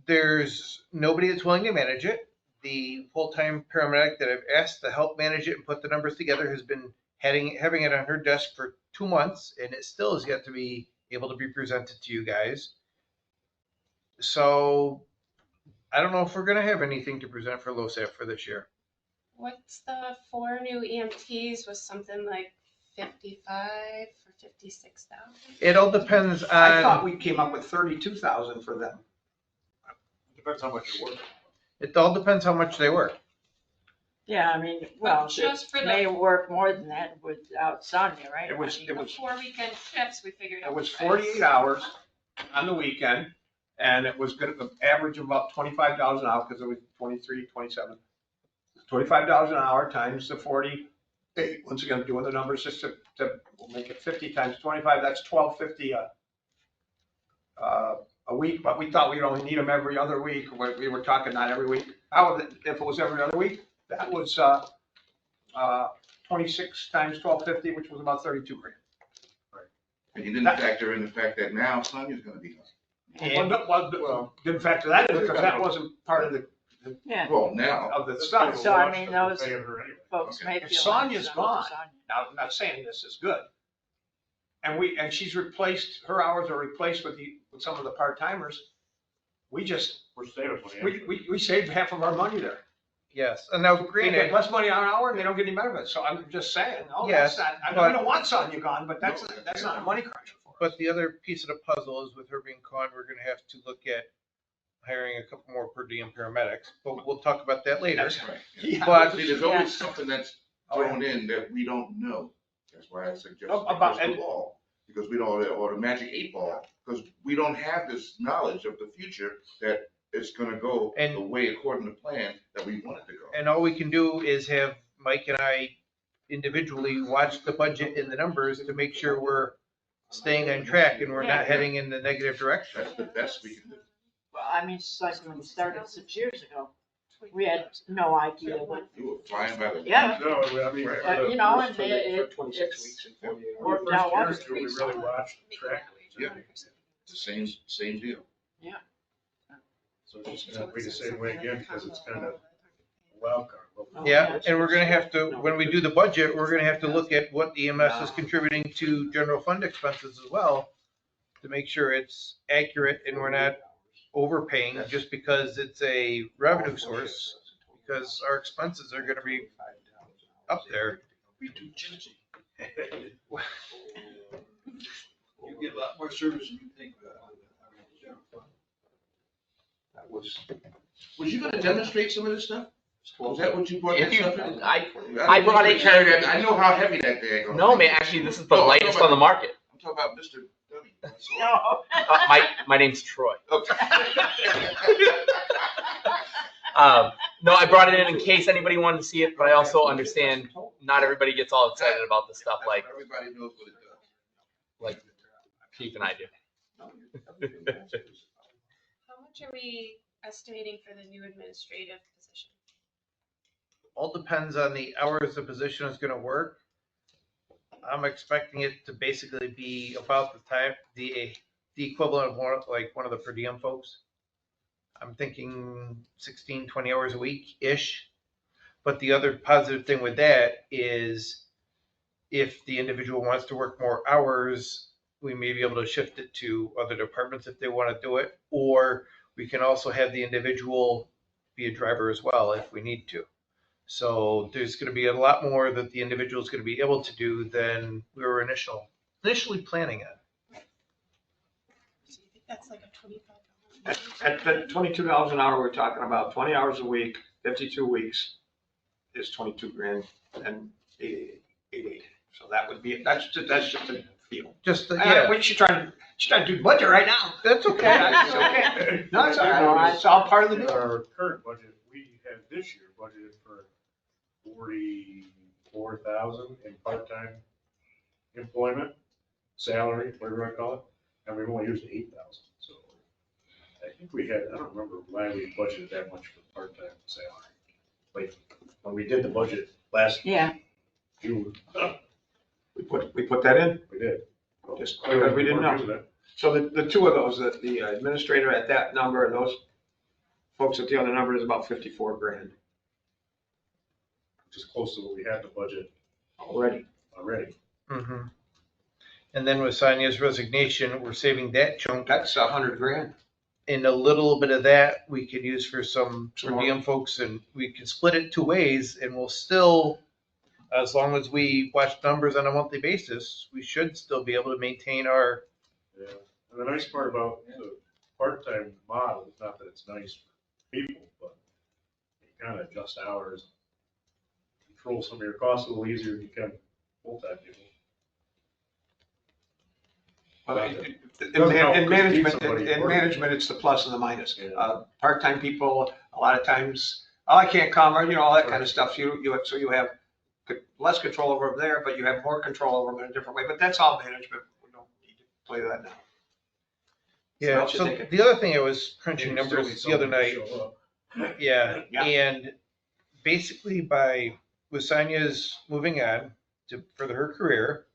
there's nobody that's willing to manage it. The full-time paramedic that I've asked to help manage it and put the numbers together has been having it on her desk for 2 months, and it still has yet to be able to be presented to you guys. So I don't know if we're gonna have anything to present for LoSAP for this year. What's the 4 new EMTs was something like 55 or 56,000? It all depends I thought on, we came up with 32,000 for them. Depends how much you're working. it all depends how much they work. Yeah, I mean, well, Just for it the- may work more than that without Sonia, right? It was- I mean, it The was- 4 weekend shifts, we figured out. It was the price. 48 hours on the weekend, and it was gonna average of about $25 an hour, because it was 23, 27. $25 an hour times the 48, once again, doing the numbers just to we'll make it 50 times 25, that's $12.50 a week, but we thought we'd only need them every other week. We were talking not every week. If it was every other week, that was 26 times 12.50, which was about 32 grand. And you didn't factor in the fact that now Sonia's gonna be Well, no, well, didn't factor that in because that wasn't part of the, Yeah, well, now, of the That's stuff. kind of So, I wash mean, that we're those- paying her anyway. folks Okay. may If feel. Sonia's like gone, Sonia. Now, I'm not saying this is good. And she's replaced, her hours are replaced with some of the part-timers. We just, We're saving money. we saved half of our money there. Yes, and now They get granted, less money an hour and they don't get any benefits. So I'm just saying, no, Yes, that's not, I but- don't want Sonia gone, but that's not a money cruncher for us. but the other piece of the puzzle is with her being gone, we're gonna have to look at hiring a couple more per diem paramedics, but we'll talk about that later. That's right. Yeah. But- See, there's Yeah. always something that's Oh, yeah. thrown in that we don't know. That's why I suggest Oh, the about- crystal ball, because we don't, or the magic 8 ball, because we don't have this knowledge of the future that it's gonna go And- the way according to plan that we want it to go. And all we can do is have Mike and I individually watch the budget and the numbers to make sure we're staying on track and we're not heading in the negative direction. That's the best we can do. Well, I mean, it's like when we started 6 years ago, we had no idea what, You were flying by the. Yeah. No, I mean. Right. for the you know, first- and for the- For it, 26 it's weeks and 48 hours. for the worked first out year or wonderful. two, we really watched track. Yeah. It's the same deal. So it's just gonna be the same way again, because it's kind of a wild card. Yeah, and we're gonna have to, when we do the budget, we're gonna have to look at what the EMS is contributing to general fund expenses as well, to make sure it's accurate and we're not overpaying just because it's a revenue source, because our expenses are gonna be up there. Be too gypsy. You get a lot more service than you think. That was. Was you gonna demonstrate some of this stuff? Was that what you brought that If you, stuff in? I brought it. Carry that. I know how heavy that thing is. No, man, actually, this is the No, I'm lightest talking on the market. I'm talking about Mr. Dummy. That's all. No. My name's Troy. Okay. No, I brought it in case anybody wanted to see it, but I also understand not everybody gets all excited about the stuff like Everybody knows what it does. like Keith and I do. How much are we estimating for the new administrative position? All depends on the hours the position is gonna work. I'm expecting it to basically be about the time, the equivalent of one of the per diem folks. I'm thinking 16, 20 hours a week-ish. But the other positive thing with that is if the individual wants to work more hours, we may be able to shift it to other departments if they want to do it. Or we can also have the individual be a driver as well if we need to. So there's going to be a lot more that the individual is going to be able to do than we were initially planning on. So you think that's like a $25? At the $22 an hour, we're talking about 20 hours a week, 52 weeks is 22 grand and 88. So that would be, that's just a feel. Just Yeah. She's trying to do the budget right now. That's okay. It's okay. No, it's all right. It's all part of the deal. Our current budget, we had this year budgeted for 44,000 in part-time employment, salary, whatever you want to call it, and we've only used 8,000. So I think we had, I don't remember why we budgeted that much for part-time salary. Like when we did the budget last Yeah. June, We put that in, we did. just because we didn't know. Using it. So the two of those, the administrator at that number and those folks at the other number is about 54 grand Which is close to what we had in the budget already. Mm-hmm. And then with Sonia's resignation, we're saving that chunk. That's 100 grand. And a little bit of that we could use for some per Sure. diem folks, and we can split it two ways, and we'll still, as long as we watch numbers on a monthly basis, we should still be able to maintain our. Yeah, and the nice part about the part-time model is not that it's nice for people, but you kind of adjust hours, control some of your costs a little easier than you can full-time people. In management, it's the plus and the minus. Yeah. Part-time people, a lot of times, oh, I can't come, or, all that kind of stuff. So you have less control over them there, but you have more control over them in a different way. But that's all management. We don't need to play that now. Yeah, else you so thinking? the other thing I was crunching Maybe still need numbers the other somebody night. to show up. Yeah, Yeah. and basically with Sonia's moving on to further her career,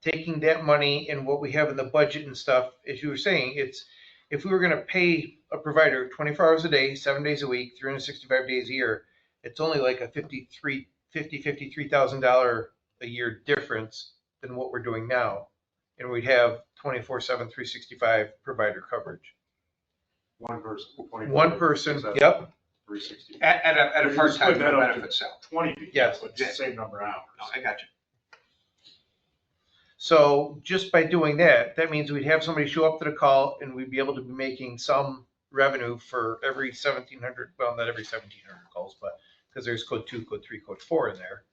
taking that money and what we have in the budget and stuff, as you were saying, it's, if we were gonna pay a provider 24 hours a day, 7 days a week, 365 days a year, it's only like a $53,000 a year difference than what we're doing now. And we'd have 24/7, 365 provider coverage. One person. 24, One person, so yep. 360. At a You part-time split that up to benefit cell. 20 people. Yes. But it's the same number of hours. No, I got you. So just by doing that, that means we'd have somebody show up to the call and we'd be able to be making some revenue for every 1,700, well, not every 1,700 calls, but because there's code 2, code 3, code 4 in there.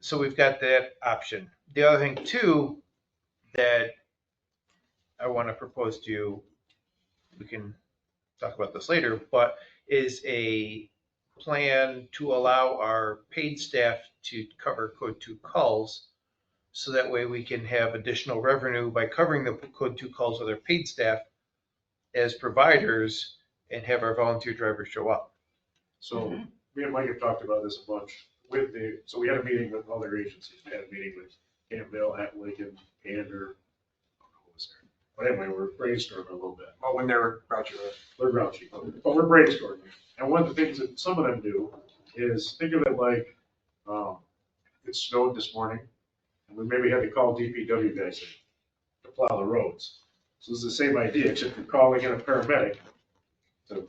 So we've got that option. The other thing too that I want to propose to you, we can talk about this later, but is a plan to allow our paid staff to cover code 2 calls. So that way we can have additional revenue by covering the code 2 calls with our paid staff as providers and have our volunteer drivers show up. So me and Mike have talked about this a bunch so we had a meeting with other agencies. We had a meeting with Campbell, Lincoln, Gander. Who was there? But anyway, we're brainstorming a little bit. Well, when they were grouchy. They're grouchy, but we're brainstorming. And one of the things that some of them do is think of it like, it snowed this morning, and we maybe had to call DPW guys to plow the roads. So it's the same idea, except you're calling in a paramedic to,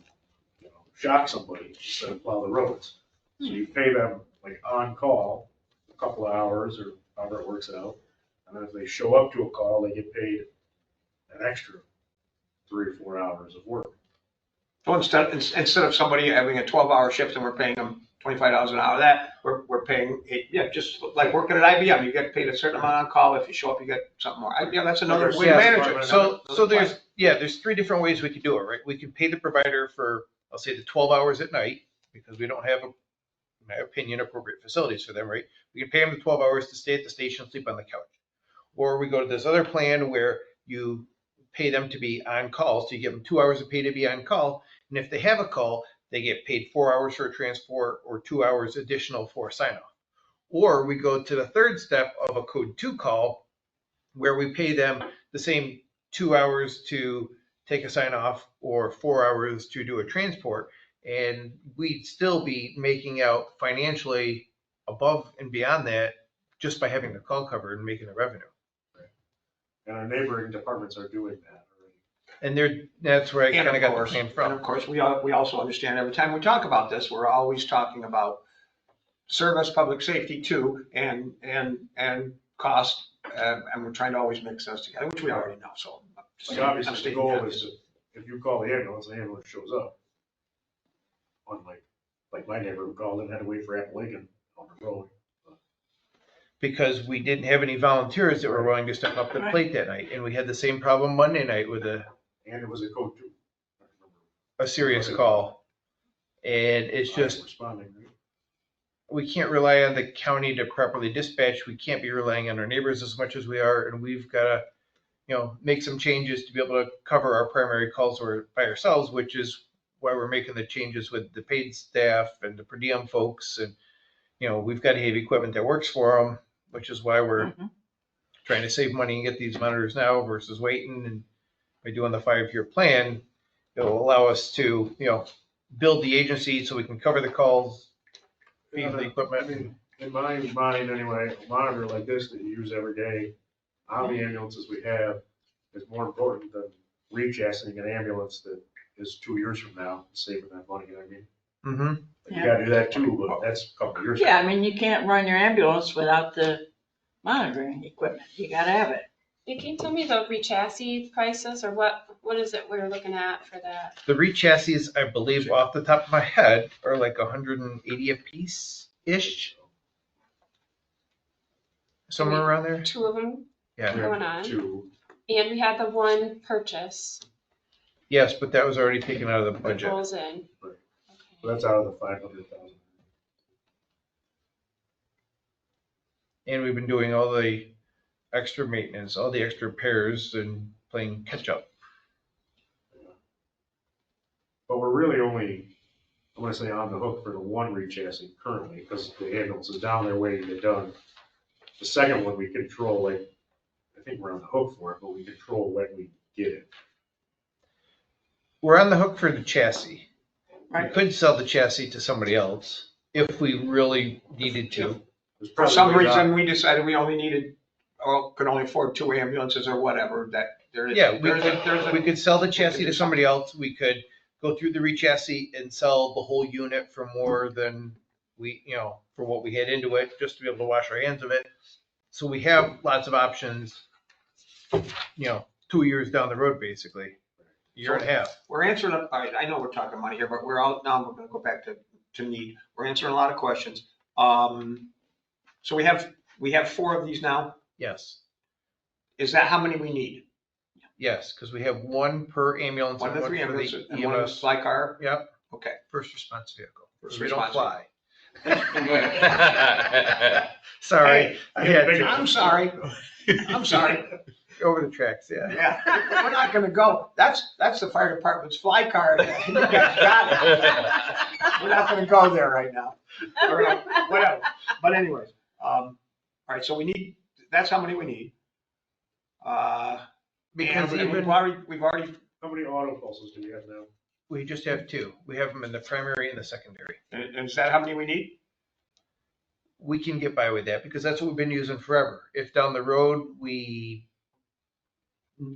shock somebody instead of plow the roads. So you pay them like on call couple of hours or however it works out. And then if they show up to a call, they get paid an extra 3 or 4 hours of work. So instead of somebody having a 12-hour shift and we're paying them $25 an hour, that we're paying, just like working at IBM, you get paid a certain amount on call. If you show up, you get something more. Yeah, that's another way to Yeah, manage it. So there's 3 different ways we could do it, right? We can pay the provider for, I'll say, the 12 hours at night, because we don't have, in my opinion, appropriate facilities for them, right? We can pay them the 12 hours to stay at the station, sleep on the couch. Or we go to this other plan where you pay them to be on call, so you give them 2 hours of pay to be on call, and if they have a call, they get paid 4 hours for a transport or 2 hours additional for a sign-off. Or we go to the third step of a code 2 call, where we pay them the same 2 hours to take a sign-off or 4 hours to do a transport, and we'd still be making out financially above and beyond that just by having the call covered and making the revenue. And our neighboring departments are doing that already. And that's where I And kind of of got the course, plan and from. of course, we also understand every time we talk about this, we're always talking about service, public safety too, and cost, and we're trying to always mix those together, which we already know, so. Like obviously the goal is to, if you call the ambulance shows up. Unlike, like my neighbor who called and had to wait for Apple Lincoln on the road. Because we didn't have any volunteers that were willing to step up to the plate that night. And we had the same problem Monday night with And it was a code 2. a serious call. And it's just, Responding, right? we can't rely on the county to properly dispatch. We can't be relying on our neighbors as much as we are. And we've got to, make some changes to be able to cover our primary calls by ourselves, which is why we're making the changes with the paid staff and the per diem folks. And, we've got to have equipment that works for them, which is why we're trying to save money and get these monitors now versus waiting. And by doing the 5-year plan, it'll allow us to, build the agency so we can cover the calls, pay for the equipment. I mean, in my mind anyway, a monitor like this that you use every day, how many ambulances we have is more important than rechassing an ambulance that is 2 years from now, saving that money, you know what I mean? Mm-hmm. You gotta do that too, but that's a couple of years. Yeah, I mean, you can't run your ambulance without the monitoring equipment. You gotta have it. Can you tell me the re-chassis prices or what is it we're looking at for that? The re-chassis, I believe, off the top of my head, are like 180 a piece-ish. Somewhere around there. 2 of them Yeah. going on. 2. And we had the one purchase Yes, but that was already taken out of the that budget. rolls in. Right. Okay. So that's out of the 500,000. And we've been doing all the extra maintenance, all the extra repairs, and playing catch up. But we're really only, I'm gonna say on the hook for the one re-chassis currently, because the ambulance is down there waiting to get done. The second one we control, like, I think we're on the hook for it, but we control when we get it. We're on the hook for the chassis. We Right. could sell the chassis to somebody else if we really needed to. There's For probably some ways out- reason, we decided we only needed, or could only afford 2 ambulances or whatever, that there is. Yeah, we there's a- We could sell the chassis to somebody else. We could go through the re-chassis and sell the whole unit for more than we, for what we had into it, just to be able to wash our hands of it. So we have lots of options, 2 years down the road, basically, year and a half. We're answering, all right, I know we're talking money here, but we're gonna go back to need. We're answering a lot of questions. So we have 4 of these now. Yes, Is that how many we need? yes, because we have one per ambulance. 1 and to 3 for the ambulances and 1 is EMS. fly car? Yep, Okay. first response vehicle. First We don't response fly. Hey, Sorry, I had to. I'm sorry. I'm sorry. Over the tracks, yeah. Yeah, we're not gonna go. That's the fire department's fly car. You guys got it. We're not gonna go there right now. All right, whatever. But anyways, all right, so that's how many we need. Because And even, we've already, How many auto pulses do we have now? we just have 2. We have them in the primary and the secondary. and is that how many we need? We can get by with that because that's what we've been using forever. If down the road we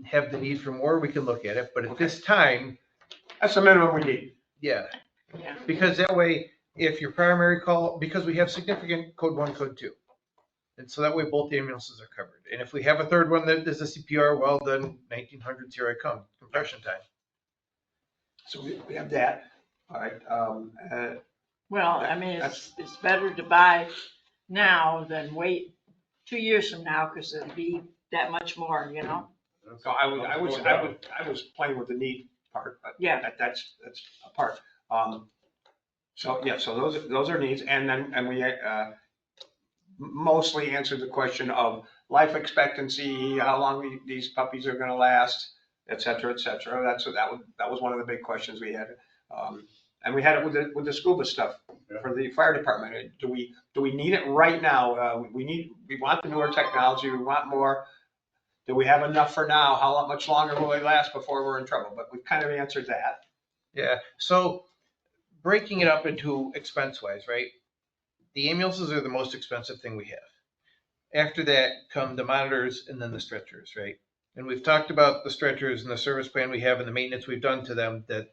have the need for more, we can look at it. But at this time, That's the minimum we need. yeah, Yeah. because that way, if your primary call, because we have significant code 1, code 2. And so that way both ambulances are covered. And if we have a third one that is a CPR, well, then 1900s, here I come, compression time. So we have that. All right. Well, I mean, it's better to buy now than wait 2 years from now, because it'll be that much more, you know? So I was playing with the need part, but Yeah. that's a part. So yeah, so those are needs, and we mostly answered the question of life expectancy, how long these puppies are going to last, et cetera, et cetera. That was one of the big questions we had, and we had it with the scuba stuff for the fire department. Do we need it right now? We want the newer technology. We want more. Do we have enough for now? How much longer will they last before we're in trouble? But we've kind of answered that. Yeah, so breaking it up into expense-wise, right? The ambulances are the most expensive thing we have. After that come the monitors and then the stretchers, right? And we've talked about the stretchers and the service plan we have and the maintenance we've done to them, that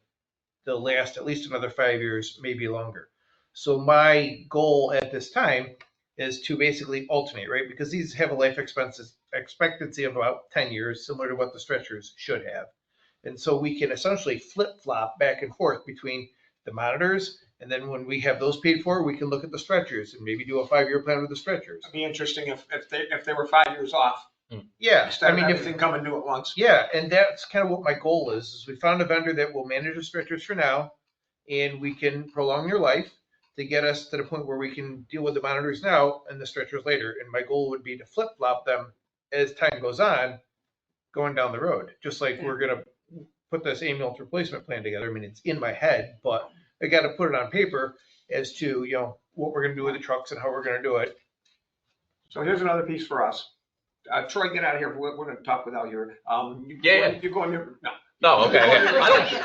they'll last at least another 5 years, maybe longer. So my goal at this time is to basically alternate, right? Because these have a life expectancy of about 10 years, similar to what the stretchers should have. And so we can essentially flip-flop back and forth between the monitors, and then when we have those paid for, we can look at the stretchers and maybe do a 5-year plan with the stretchers. It'd be interesting if they were 5 years off. Yeah, Instead I mean, of if everything coming due at once. yeah, and that's kind of what my goal is we found a vendor that will manage the stretchers for now, and we can prolong their life to get us to the point where we can deal with the monitors now and the stretchers later. And my goal would be to flip-flop them as time goes on, going down the road. Just like we're gonna put this ambulance replacement plan together. I mean, it's in my head, but I got to put it on paper as to, you know, what we're going to do with the trucks and how we're going to do it. So here's another piece for us. Troy, get out of here. We're going to talk without your. You go in your. No. No, okay.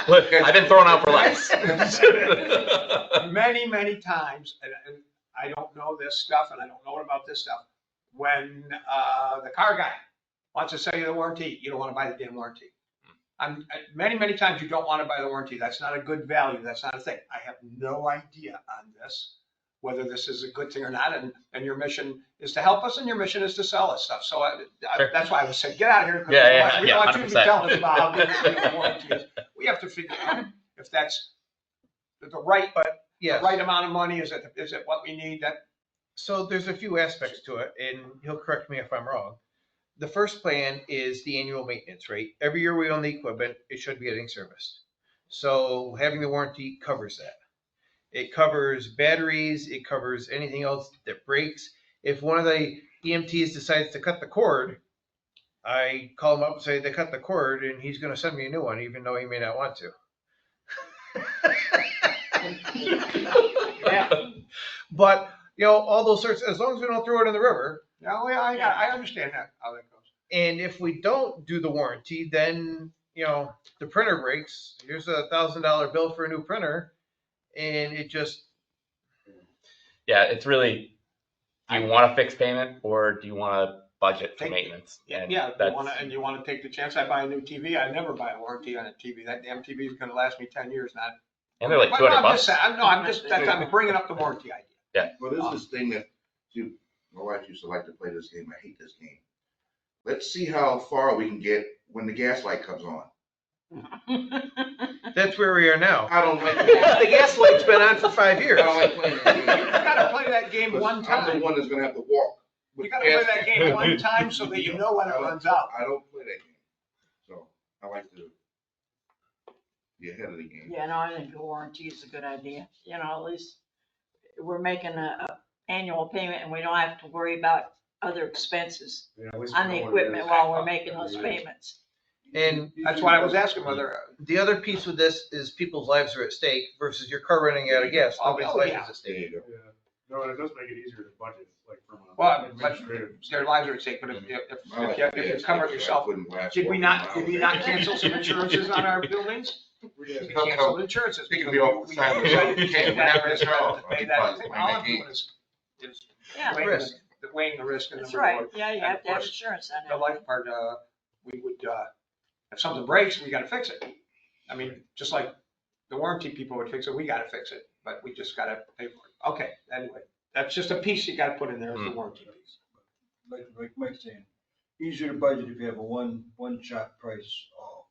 Look, I've been thrown out for less. Many times, and I don't know this stuff, and I don't know about this stuff. When the car guy wants to sell you the warranty, you don't want to buy the damn warranty. Many times you don't want to buy the warranty. That's not a good value. That's not a thing. I have no idea on this, whether this is a good thing or not. And your mission is to help us, and your mission is to sell us stuff. So Sure. That's why I was saying, get out of here. We don't want you to be 100%. telling us about how good the warranty is. We have to figure out if that's the right amount of money. Is it what we need? So there's a few aspects to it, and he'll correct me if I'm wrong. The first plan is the annual maintenance rate. Every year we own the equipment, it should be getting serviced. So having the warranty covers that. It covers batteries, it covers anything else that breaks. If one of the EMTs decides to cut the cord, I call him up and say they cut the cord, and he's going to send me a new one, even though he may not want to. Yeah. But, you know, all those sorts, as long as we don't throw it in the river. No, I understand how that goes. And if we don't do the warranty, then, you know, the printer breaks. Here's a $1,000 bill for a new printer. And it just. Yeah, it's really, do you want a fixed payment or do you want to budget for Take- maintenance? And Yeah, that's- you want to take the chance. I buy a new TV. I never buy a warranty on a TV. That damn TV is going to last me 10 years. Not. And they're like Well, $200 I'm bucks. just saying- I'm bringing up the warranty idea. Well, this is this thing that, my wife used to like to play this game. I hate this game. Let's see how far we can get when the gas light comes on. That's where we are now. I don't like The gas light's been on for 5 years. I don't like playing that You game. got to play that game one I'm the time. one that's gonna have to walk. with You got to play gas. that game one time so that you know when it runs out. I don't play that game. So I like to be ahead of the game. Yeah, no, I think the warranty is a good idea. You know, at least we're making a annual payment and we don't have to worry about other expenses Yeah, at least on we the know what it equipment is. while we're making those payments. And That's why I was asking whether. the other piece with this is people's lives are at stake versus your car running out of gas. Nobody's Oh, life yeah. is at There stake. you go. Yeah. No, and it does make it easier to budget, like from Well, an but administrative. their lives are at stake, but if I like you gas, cover it so I yourself. wouldn't last Did we 14 not miles. cancel some insurances on our buildings? We canceled insurances. It can be off the side of the road. You can't. We're not gonna turn off. Pay I'll be that. fine. All I'm doing is Yeah, weighing risk. weighing the risk and that's the right. reward. Yeah, you And have of to have course, insurance on The it. life part, we would, if something breaks, we gotta fix it. I mean, just like the warranty people would fix it, we gotta fix it, but we just gotta pay for it. Okay, anyway, that's just a piece you gotta put in there, is the warranty piece. like Mike's saying, easier to budget if you have a one-shot price all.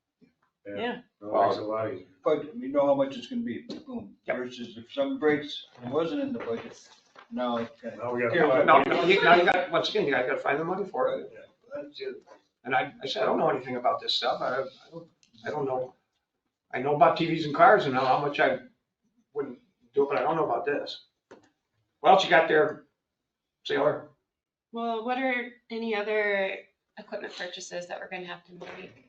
Yeah. No, it makes it a lot easier. But you know how much it's gonna be, boom, Yep. versus if something breaks and wasn't in the budget, now it's kind Now we gotta Here's find- No, now you got, once again, you gotta find the money for it. Yeah. That's it. And I said, I don't know anything about this stuff. I don't know. I know about TVs and cars and how much I wouldn't do it, but I don't know about this. What else you got there, Sailor? Well, what are any other equipment purchases that we're gonna have to make?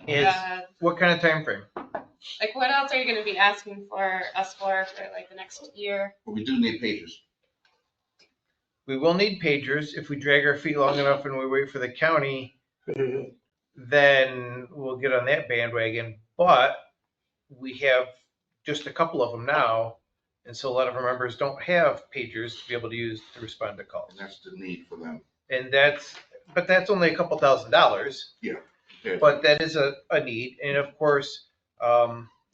Is, what kind of time frame? Like, what else are you gonna be asking for us for like the next year? But we do need pages. We will need pagers. If we drag our feet long enough and we wait for the county, then we'll get on that bandwagon. But we have just a couple of them now. And so a lot of our members don't have pagers to be able to use to respond to calls. And that's the need for them. And but that's only a couple $1,000s. Okay. But that is a need. And of course,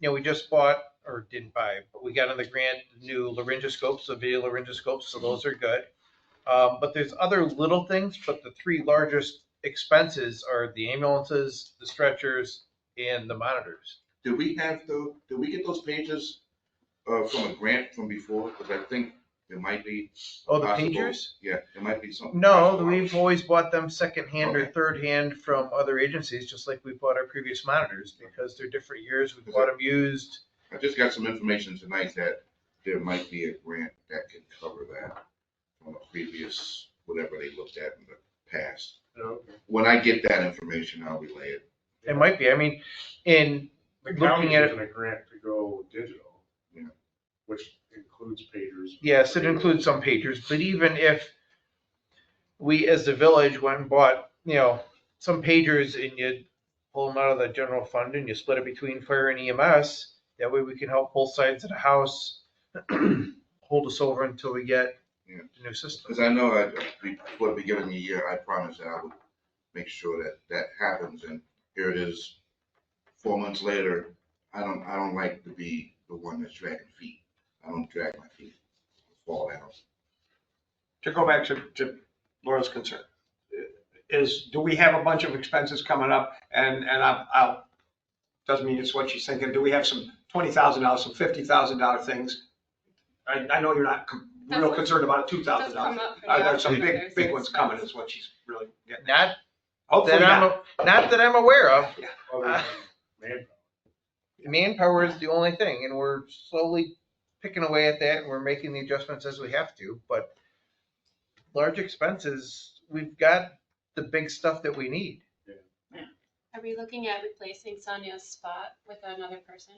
we just bought, or didn't buy, but we got on the grant new laryngoscopes, the video laryngoscopes, so those are good. But there's other little things, but the three largest expenses are the ambulances, the stretchers, and the monitors. Did we get those pages from a grant from before? Because I think it might be. Oh, the possible- pagers? Yeah, it might be something. No, possible. we've always bought them secondhand or Okay. third hand from other agencies, just like we bought our previous monitors, because they're different years. We bought them used. I just got some information tonight that there might be a grant that can cover that from a previous, whatever they looked at in the past. Okay. When I get that information, I'll relay it. It might be. I mean, in The looking county's at it- using a grant to go digital. Yeah. Which includes pagers. yes, it includes some pagers, but even if we as the village went and bought, some pagers and you pull them out of the general fund and you split it between fire and EMS, that way we can help both sides of the house hold us over until we get Yeah. the new system. Because I know before the beginning of the year, I promised that I would make sure that that happens, and here it is, 4 months later. I don't like to be the one that's dragging feet. I don't drag my feet, fall down. To go back to Laura's concern, do we have a bunch of expenses coming up? And I'll, doesn't mean it's what she's thinking. Do we have some $20,000, some $50,000 things? I know you're not real concerned about $2,000. Does come up for There's some the big ones coming is what she's really getting at. Not Hopefully not. not that I'm aware of. Other than manpower. Manpower is the only thing, and we're slowly picking away at that, and we're making the adjustments as we have to. But large expenses, we've got the big stuff that we need. Are we looking at replacing Sonia's spot with another person?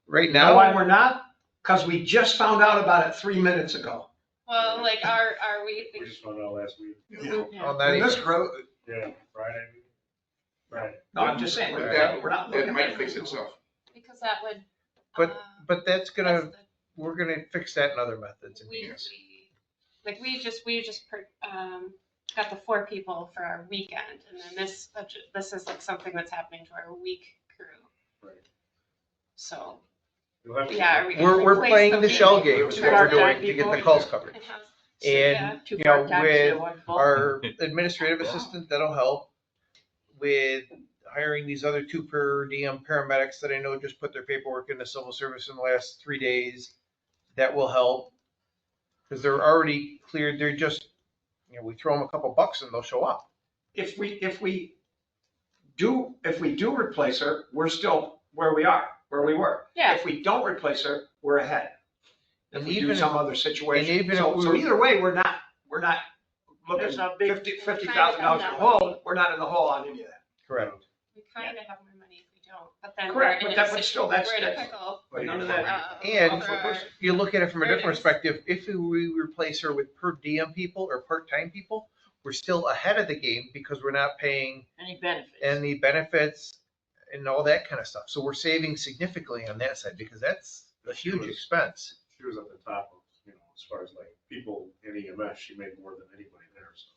Right You know why now, we're not? Because we just found out about it 3 minutes ago. Well, like, are we? We just found out last week. Yeah. on that And this even- grow, Yeah, Friday. Right. no, I'm just saying, That- we're not It looking might at fix itself. Because that would. But- uh, but that's that's gonna, we're gonna fix that in other methods. We, Yes. we just got the 4 people for our weekend, and then this is like something that's happening to our week crew. Right. So, You'll have to- yeah, are we gonna We're replace playing the people? shell game, is what we're doing to get the calls covered. And have- And, yeah. Two you know, part-times, with one full. our administrative assistant, that'll help. With hiring these other 2 per diem paramedics that I know just put their paperwork into civil service in the last 3 days, that will help. Because they're already cleared, they're just, we throw them a couple bucks and they'll show up. If we do replace her, we're still where we were. Yeah. If we don't replace her, we're ahead. If And we do even some other situation. and even So if so we- either way, we're not looking There's a big- $50,000 in the hole. We're not in the hole on any of that. Correct. We kind of have more money if we don't, but then Correct, we're but in that- a but situ- still, that's- we're in a that's- pickle. But none of that. And for our- you look at it from a different earnings. perspective, if we replace her with per diem people or part-time people, we're still ahead of the game because we're not paying Any benefits? any benefits and all that kind of stuff. So we're saving significantly on that side because that's a huge expense. She was at the top of, as far as like people in EMS, she made more than anybody there, so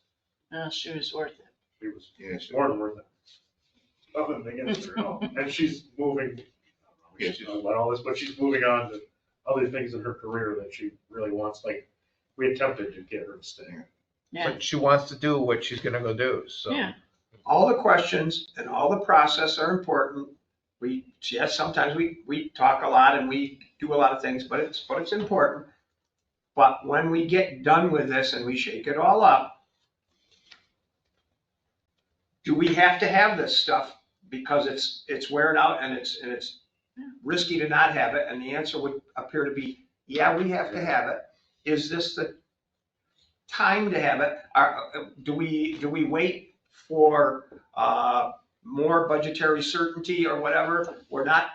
No, she was worth it. she was Yeah, sure. more than worth it. Nothing against her at all. And she's moving, Yeah, she's talking about all this, but she's moving on to other things in her career that she really wants, like, we attempted to get her to stay. Yeah, but she wants to do what she's gonna go do, so. yeah. All the questions and all the process are important. Yes, sometimes we talk a lot and we do a lot of things, but it's important. But when we get done with this and we shake it all up, do we have to have this stuff because it's wearing out and it's risky to not have it? And the answer would appear to be, yeah, we have to have it. Is this the time to have it? Do we wait for more budgetary certainty or whatever? We're not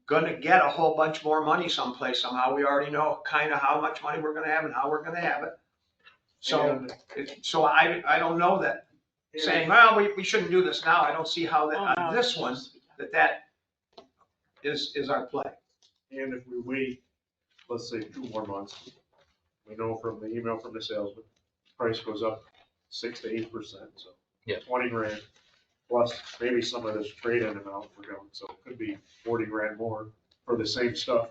gonna get a whole bunch more money someplace somehow. We already know kind of how much money we're gonna have and how we're gonna have it. So, so I don't know that saying, well, we shouldn't do this now. I don't see how that, Oh, on no. this one, that is our play. And if we wait, let's say 2 more months, we know from the email from the salesman, price goes up 6 to 8%, so. Yeah. 20 grand, plus maybe some of this trade-in amount we're going, so it could be 40 grand more for the same stuff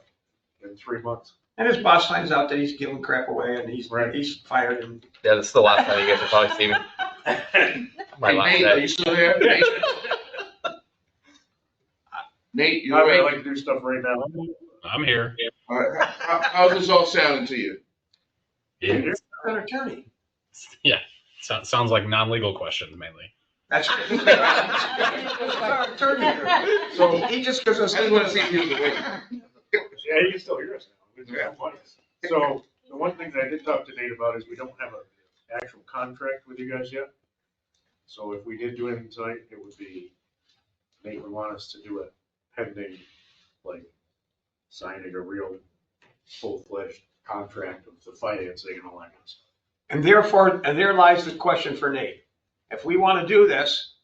in 3 months. And his boss finds out that he's giving crap away and he's Right. he's fired and Yeah, this is the last time you guys will probably see me. My Hey, last Nate, are day. you still there? Nate? Nate, you I awake? like to do stuff right now. I'm here. All right, how's this all sounding to you? It an attorney. sounds like non-legal questions mainly. That's our attorney here. So, He just gives us. I just wanna see if he was awake. yeah, you can still hear us now. We just have money. So, the one thing that I did talk to Nate about is we don't have an actual contract with you guys yet. So if we did do anything tonight, it would be, Nate would want us to do it pending, like, signing a real full-fledged contract of the financing and all that kind of stuff. And therefore, and there lies the question for Nate. If we want to do this,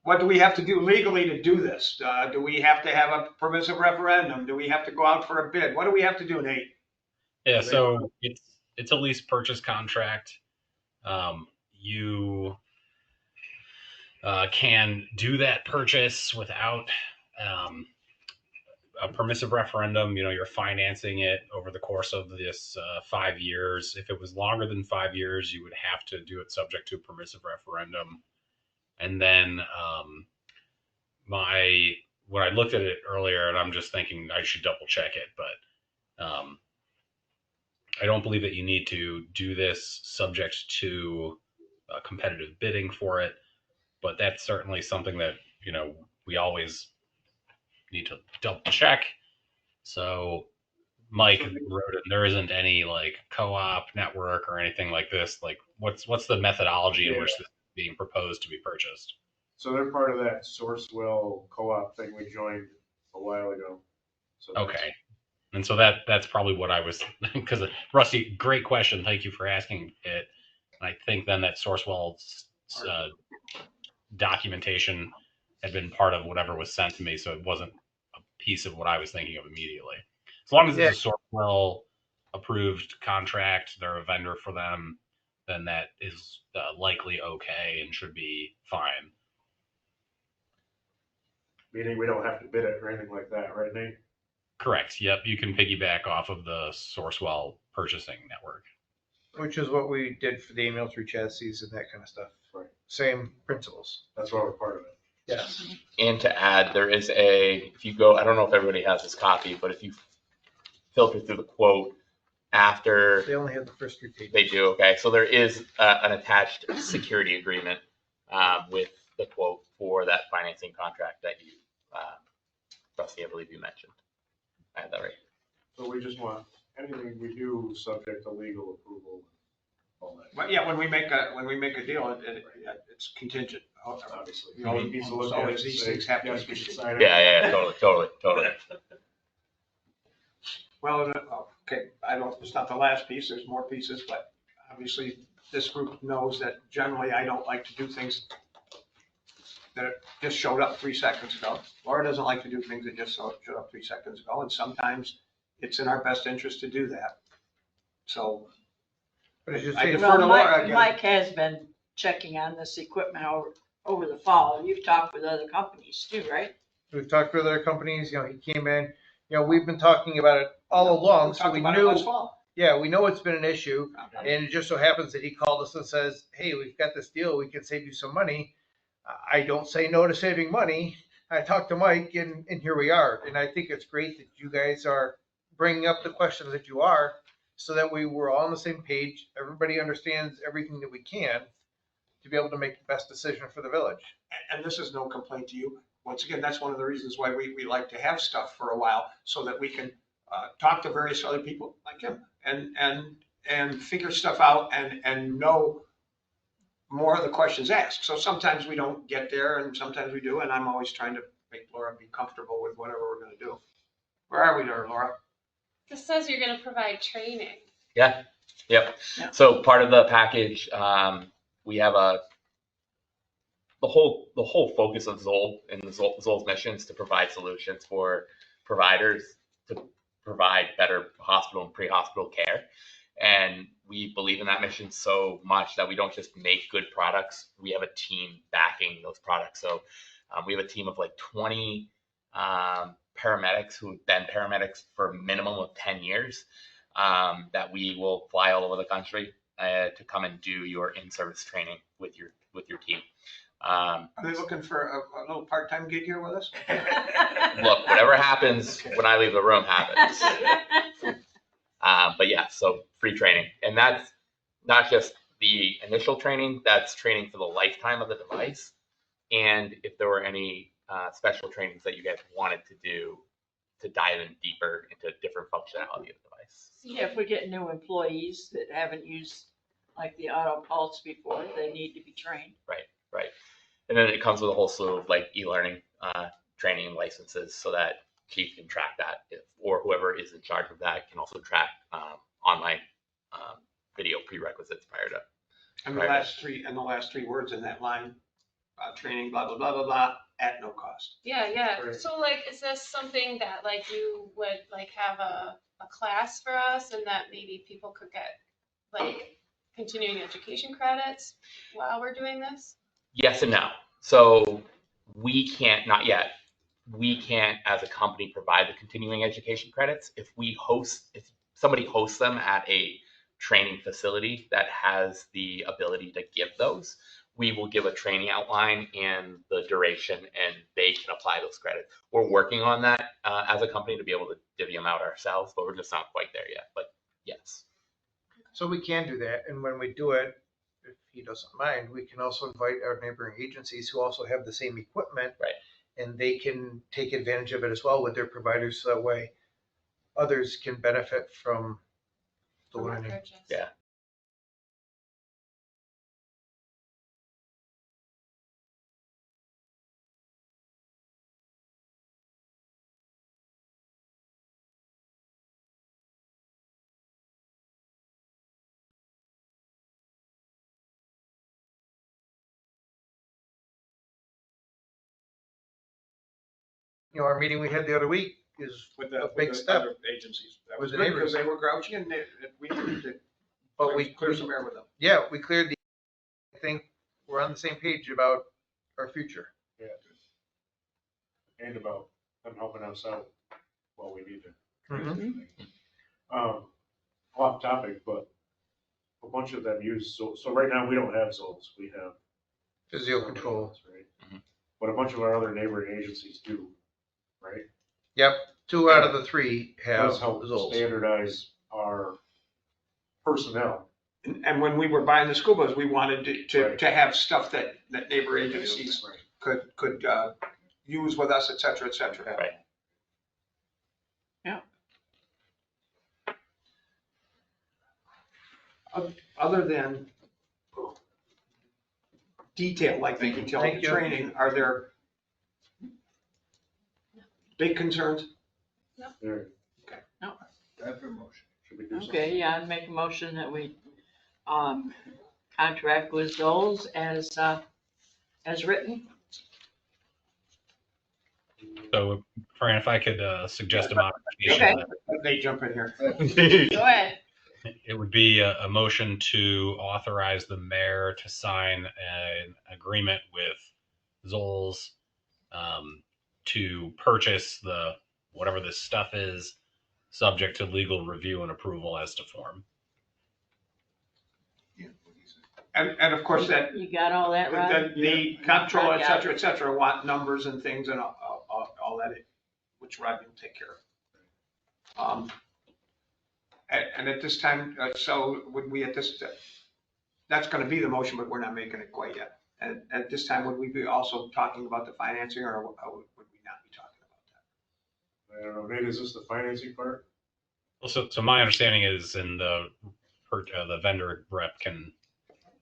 what do we have to do legally to do this? Do we have to have a permissive referendum? Do we have to go out for a bid? What do we have to do, Nate? Yeah, so it's a lease purchase contract. You can do that purchase without a permissive referendum. You know, you're financing it over the course of this 5 years. If it was longer than 5 years, you would have to do it subject to a permissive referendum. And then when I looked at it earlier, and I'm just thinking I should double check it, but I don't believe that you need to do this subject to competitive bidding for it. But that's certainly something that, you know, we always need to double check. So Mike wrote it. There isn't any like co-op network or anything like this. Like what's the methodology in which this is being proposed to be purchased? So they're part of that Sourcewell co-op thing we joined a while ago. So that's- Okay. And so that's probably what I was, because Rusty, great question. Thank you for asking it. And I think then that Sourcewell's documentation had been part of whatever was sent to me, so it wasn't a piece of what I was thinking of immediately. As long as it's a Sourcewell approved contract, they're a vendor for them, then that is likely okay and should be fine. Meaning we don't have to bid it or anything like that, right, Nate? Correct. Yep. You can piggyback off of the Sourcewell purchasing network. Which is what we did for the email through chassis and that kind of stuff. Right. Same principles. That's why we're part of it. Yes. And to add, there is if you go, I don't know if everybody has this copy, but if you filter through the quote after They only have the first 3 pages. they do, okay, so there is an attached security agreement with the quote for that financing contract that you, Rusty, I believe you mentioned. I have that right. So we just want anything we do subject to legal approval, all that. But yeah, when we make a deal, it's contingent. Obviously. You know, He needs to look at it always and these say, things have to "Yes, be we should contingent." sign it." Yeah, totally. Well, okay, it's not the last piece, there's more pieces, but obviously this group knows that generally I don't like to do things that just showed up 3 seconds ago. Laura doesn't like to do things that just showed up 3 seconds ago, and sometimes it's in our best interest to do that. So But as you I say, defer to Well, Laura Mike, again. Mike has been checking on this equipment over the fall. You've talked with other companies too, right? we've talked with other companies, he came in, we've been talking about it all along, so talked we about it knew. last fall. Yeah, we know it's been an issue, and it just so happens that he called us and says, hey, we've got this deal, we can save you some money. I don't say no to saving money. I talked to Mike, and here we are. And I think it's great that you guys are bringing up the questions that you are, so that we're all on the same page. Everybody understands everything that we can to be able to make the best decision for the village. And this is no complaint to you. Once again, that's one of the reasons why we like to have stuff for a while, so that we can talk to various other people like him and figure stuff out and know more of the questions asked. So sometimes we don't get there and sometimes we do, and I'm always trying to make Laura be comfortable with whatever we're gonna do. Where are we there, Laura? This says you're gonna provide training. Yeah. Yep. Yeah. So part of the package, we have the whole focus of Zoll and Zoll's mission is to provide solutions for providers to provide better hospital and pre-hospital care. And we believe in that mission so much that we don't just make good products. We have a team backing those products. So we have a team of like 20 paramedics who've been paramedics for a minimum of 10 years that we will fly all over the country to come and do your in-service training with your team. Are they looking for a little part-time gig here with us? Look, whatever happens when I leave the room happens. But yeah, so free training. And that's not just the initial training, that's training for the lifetime of the device. And if there were any special trainings that you guys wanted to do to dive in deeper into different functionality of the device. Yeah, if we get new employees that haven't used like the auto pulse before, they need to be trained. Right. And then it comes with a whole slew of like e-learning training and licenses so that chief can track that or whoever is in charge of that can also track online video prerequisites prior to. And the last three words in that line, training, blah, blah, blah, blah, blah, at no cost. Yeah. Right. So like, is this something that like you would like have a class for us and that maybe people could get like continuing education credits while we're doing this? Yes and no. So we can't, not yet. We can't, as a company, provide the continuing education credits. If somebody hosts them at a training facility that has the ability to give those, we will give a training outline and the duration, and they can apply those credits. We're working on that as a company to be able to divvy them out ourselves, but we're just not quite there yet. But yes. So we can do that, and when we do it, if he doesn't mind, we can also invite our neighboring agencies who also have the same equipment. Right. And they can take advantage of it as well with their providers, so that way others can benefit from the learning. Yeah. You know, our meeting we had the other week is With a big step. other agencies. That With was the good neighbors. because they were grouchy and we needed to But we clear some air with them. Yeah, we cleared I think we're on the same page about our future. Yeah. And about them helping us out while we need to. Mhm. Off topic, but a bunch of them use, so right now we don't have Zolls, we have. Physio control. Right? Mhm. But a bunch of our other neighboring agencies do, right? Yep, 2 out of the 3 have Does help Zolls. standardize our personnel. And when we were buying the school bus, we wanted Right. to have stuff that neighbor agencies Right. could use with us, et cetera, et cetera. Right. Yeah. Other than detail, like the detail Thank of you. training, are there big concerns? There, Time for a motion. should we do something? Okay, yeah, I'd make a motion that we, contract with Zoll's as written. So, Fran, if I could suggest a modification, Okay. They jump in here. Go ahead. it would be a motion to authorize the mayor to sign an agreement with Zoll's to purchase whatever this stuff is subject to legal review and approval as to form. Yeah, what he said. And of course, that, You got all that, Rod? the comptroller, et cetera, want numbers and things and all that, which Rod will take care of. And at this time, so would we that's gonna be the motion, but we're not making it quite yet. And at this time, would we be also talking about the financing, or would we not be talking about that? I don't know, Nate, is this the financing part? So my understanding is, and the vendor rep can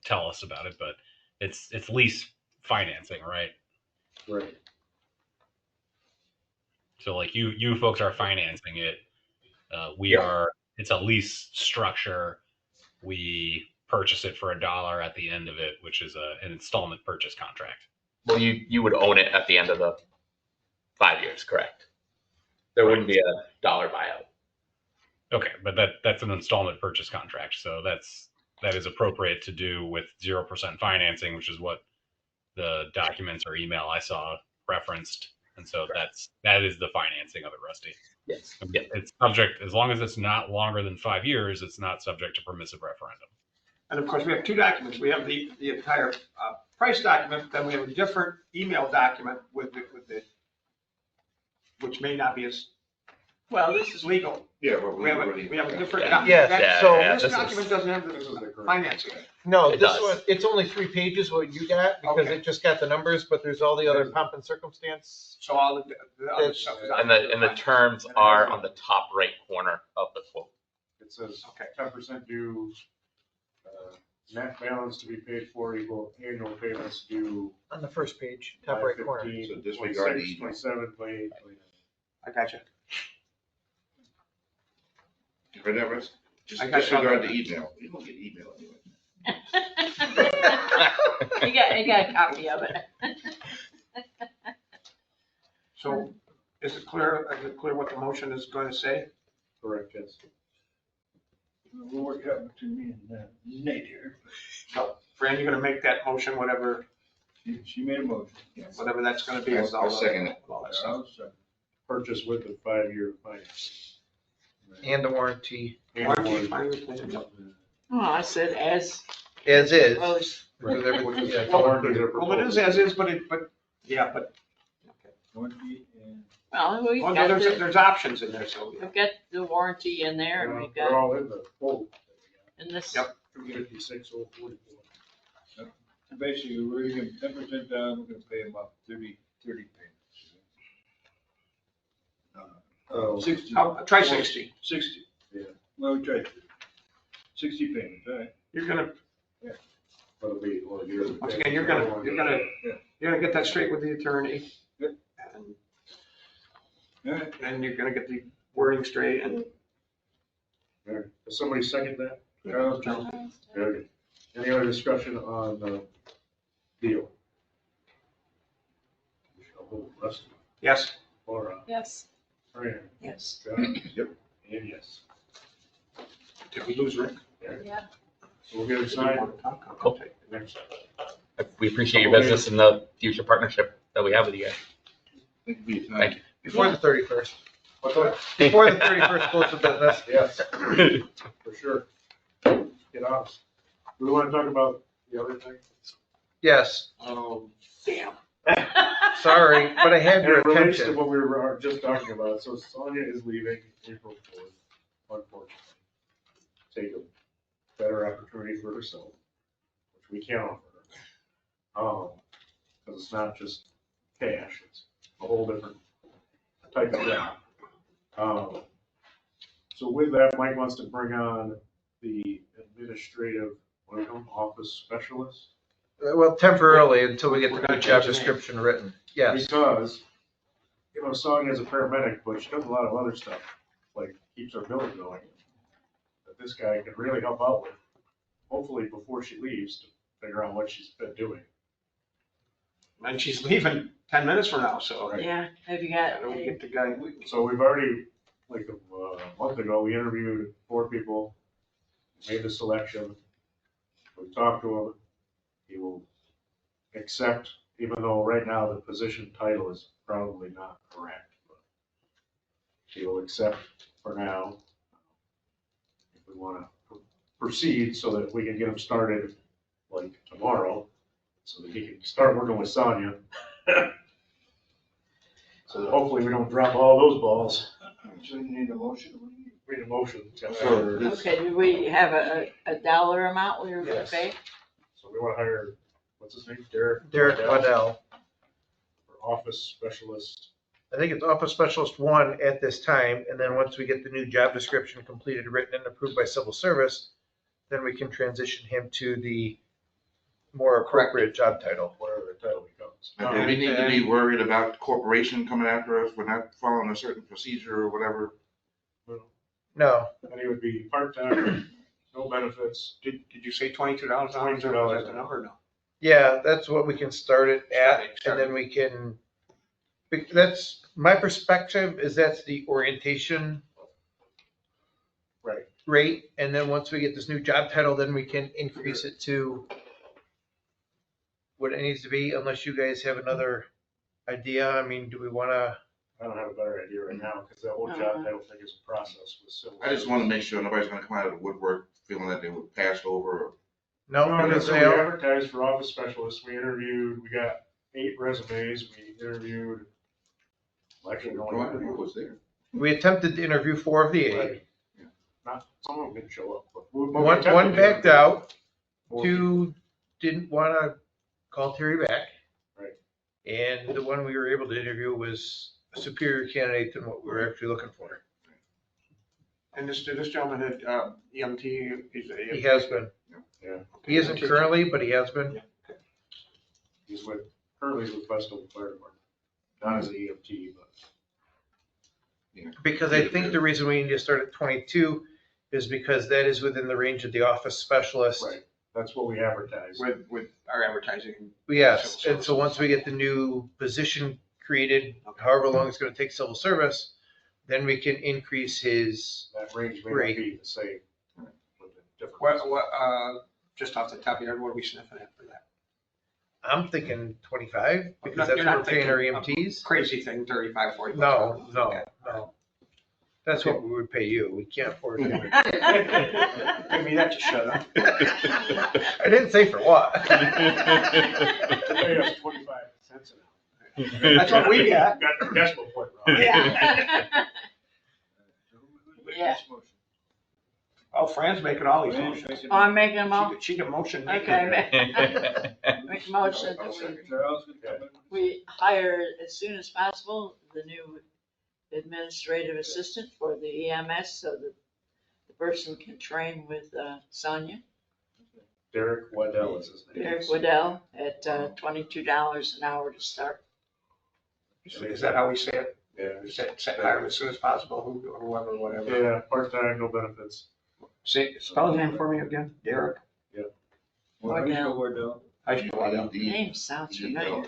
tell us about it, but it's lease financing, right? Right. So like you folks are financing it. We Yeah. are. It's a lease structure. We purchase it for $1 at the end of it, which is an installment purchase contract. Well, you would own it at the end of the 5 years, correct? There wouldn't be a dollar buyout. Okay, but that's an installment purchase contract, so that is appropriate to do with 0% financing, which is what the documents or email I saw referenced, and so that is the financing of it, Rusty. Yes. Yeah. It's subject, as long as it's not longer than 5 years, it's not subject to permissive referendum. And of course, we have two documents. We have the entire price document, then we have a different email document with the, which may not be as Well, this is legal. Yeah, but We have a different. Yes, that- so- Yeah, This this document is- doesn't have This is the the correct- financing. No, It this does. one, it's only 3 pages what you got, because Okay. it just got the numbers, but there's all the other pomp and circumstance. So all the other stuff is. And the terms are on the top right corner of the quote. It says Okay. 10% due, net balance to be paid for equal annual payments due. On the first page, top right corner. 5/15, So disregard the 26, email. 27, 28, 29. I got you. You heard that, Russ? Just I got disregard the something. email. You don't get email anyway. You got a copy of it. So is it clear what the motion is going to say? Correct, yes. We'll work it out between me and Nate here. So Fran, you're gonna make that motion, whatever She made a motion. whatever that's gonna be. with all I'll the- second it. all that stuff. I'll second. Purchase with the 5-year finance. And the warranty Warranty, finance, yep. Oh, I said as as is. proposed. With everything, yeah, Well, warranties are Well, it is as is, but yeah, but, Warranty and Well, we've well, got no, the, there's options in there, so. we've got the warranty in there, and we've They're got, all in the quote. and this, Yep. 256,044. basically, we're gonna give 10% down, we're gonna pay them up 30 payments. Oh. 60. Try 60. 60. Yeah. Well, we tried 60 payments, all right. You're gonna, That'll be one of yours. once again, you're gonna get that straight with the attorney. Yep. And All right. then you're gonna get the wording straight and. Alright. Does somebody second that? Charles, Okay. Any other discussion on the deal? Rusty, Yes. Laura, Yes. Fran, yes. John, Yep. and yes. Did we lose Rick? Yeah. So we'll get it signed Cool. next. We appreciate your business and the future partnership that we have with you guys. Thank you for your time. Thank you. Before the 31st. What's that? Before the 31st close of business. Yes, for sure. Get off. We want to talk about the other thing? Yes, Damn. sorry, but I had And your it relates to attention. what we were just talking about. So Sonia is leaving April 4th, unfortunately. Take a better opportunity for herself, which we can't offer her. Because it's not just cash, it's a whole different type of job. So with that, Mike wants to bring on the administrative, office specialist. Well, temporarily until we get We're the gonna new job change the name. description written. Yes. Because, Sonia's a paramedic, but she does a lot of other stuff, like keeps our building going. That this guy can really help out with, hopefully before she leaves, to figure out what she's been doing. And she's leaving 10 minutes from now, so. Right. Yeah, have you got, How do we get the guy? So we've already, like a month ago, we interviewed 4 people, made the selection. We talked to him. He will accept, even though right now the position title is probably not correct. he'll accept for now. If we wanna proceed so that we can get him started like tomorrow, so that he can start working with Sonia. So that hopefully we don't drop all those balls. So you need a motion? We need a motion. So this- Okay, do we have a dollar amount we were gonna Yes. pay? So we wanna hire, what's his name, Derek? Derek Waddell. For office specialist. I think it's Office Specialist 1 at this time, and then once we get the new job description completed, written, and approved by Civil Service, then we can transition him to the more appropriate job title. Whatever the title becomes. And do we need to be worried about corporation coming after us for not following a certain procedure or whatever? No, And he would be part-time, no benefits. Did you say $22 an hour? Is that the number? No. yeah, that's what we can start it at, and Start then we can, that's, my perspective is that's the orientation Right. rate, and then once we get this new job title, then we can increase it to what it needs to be, unless you guys have another idea. I mean, do we wanna? I don't have a better idea right now, because that whole job title thing is a process with civil. I just want to make sure nobody's gonna come out of the woodwork feeling that they were passed over. Or No, No, because so we they all, advertised for office specialists, we interviewed, we got 8 resumes, we interviewed. Well, actually, no No, I one don't know interviewed. what's there. we attempted to interview 4 of the 8. Right. Not, some of them didn't show up, but. we One attempted to backed interview. out, 4 2 didn't wanna call Terry back. Right. And the one we were able to interview was a superior candidate than what we were actually looking for. And this gentleman had EMT, He has been. Yeah, He isn't currently, but he has been. he's with, currently he's with West Oak Fire Department, not as an EMT, but. Because I think the reason we need to start at 22 is because that is within the range of the office specialist. Right, that's what we advertised. with our advertising. Yes, Civil and so once we get the new position created, however long it's gonna take civil service, then we can increase his, That range may Right. not be the same. with the different- Just off the top of your head, what are we sniffing at for that? I'm thinking 25, You're because not- that's you're what not we're paying our thinking EMTs. Crazy thing, 35, 40. No, Okay. no. That's what we would pay you. We can't afford it. Give me that to shut up. I didn't say for what. Pay us 25 cents an hour. That's what we got. Got the decimal point wrong. Yeah. Yeah. Oh, Fran's making all these motions. Oh, I'm making a mo, She can motion. okay, make a motion I'll that second. Charles, can come in? we hire as soon as possible the new administrative assistant for the EMS so that the person can train with Sonia. Derek Waddell is his name. Derek Waddell at $22 an hour to start. Is that how we say it? Yeah, Set hire as soon as possible, whoever, whatever. yeah, part-time, no benefits. Spell his name for me again, Derek. Waddell. Waddell. I should know that. Name sounds familiar.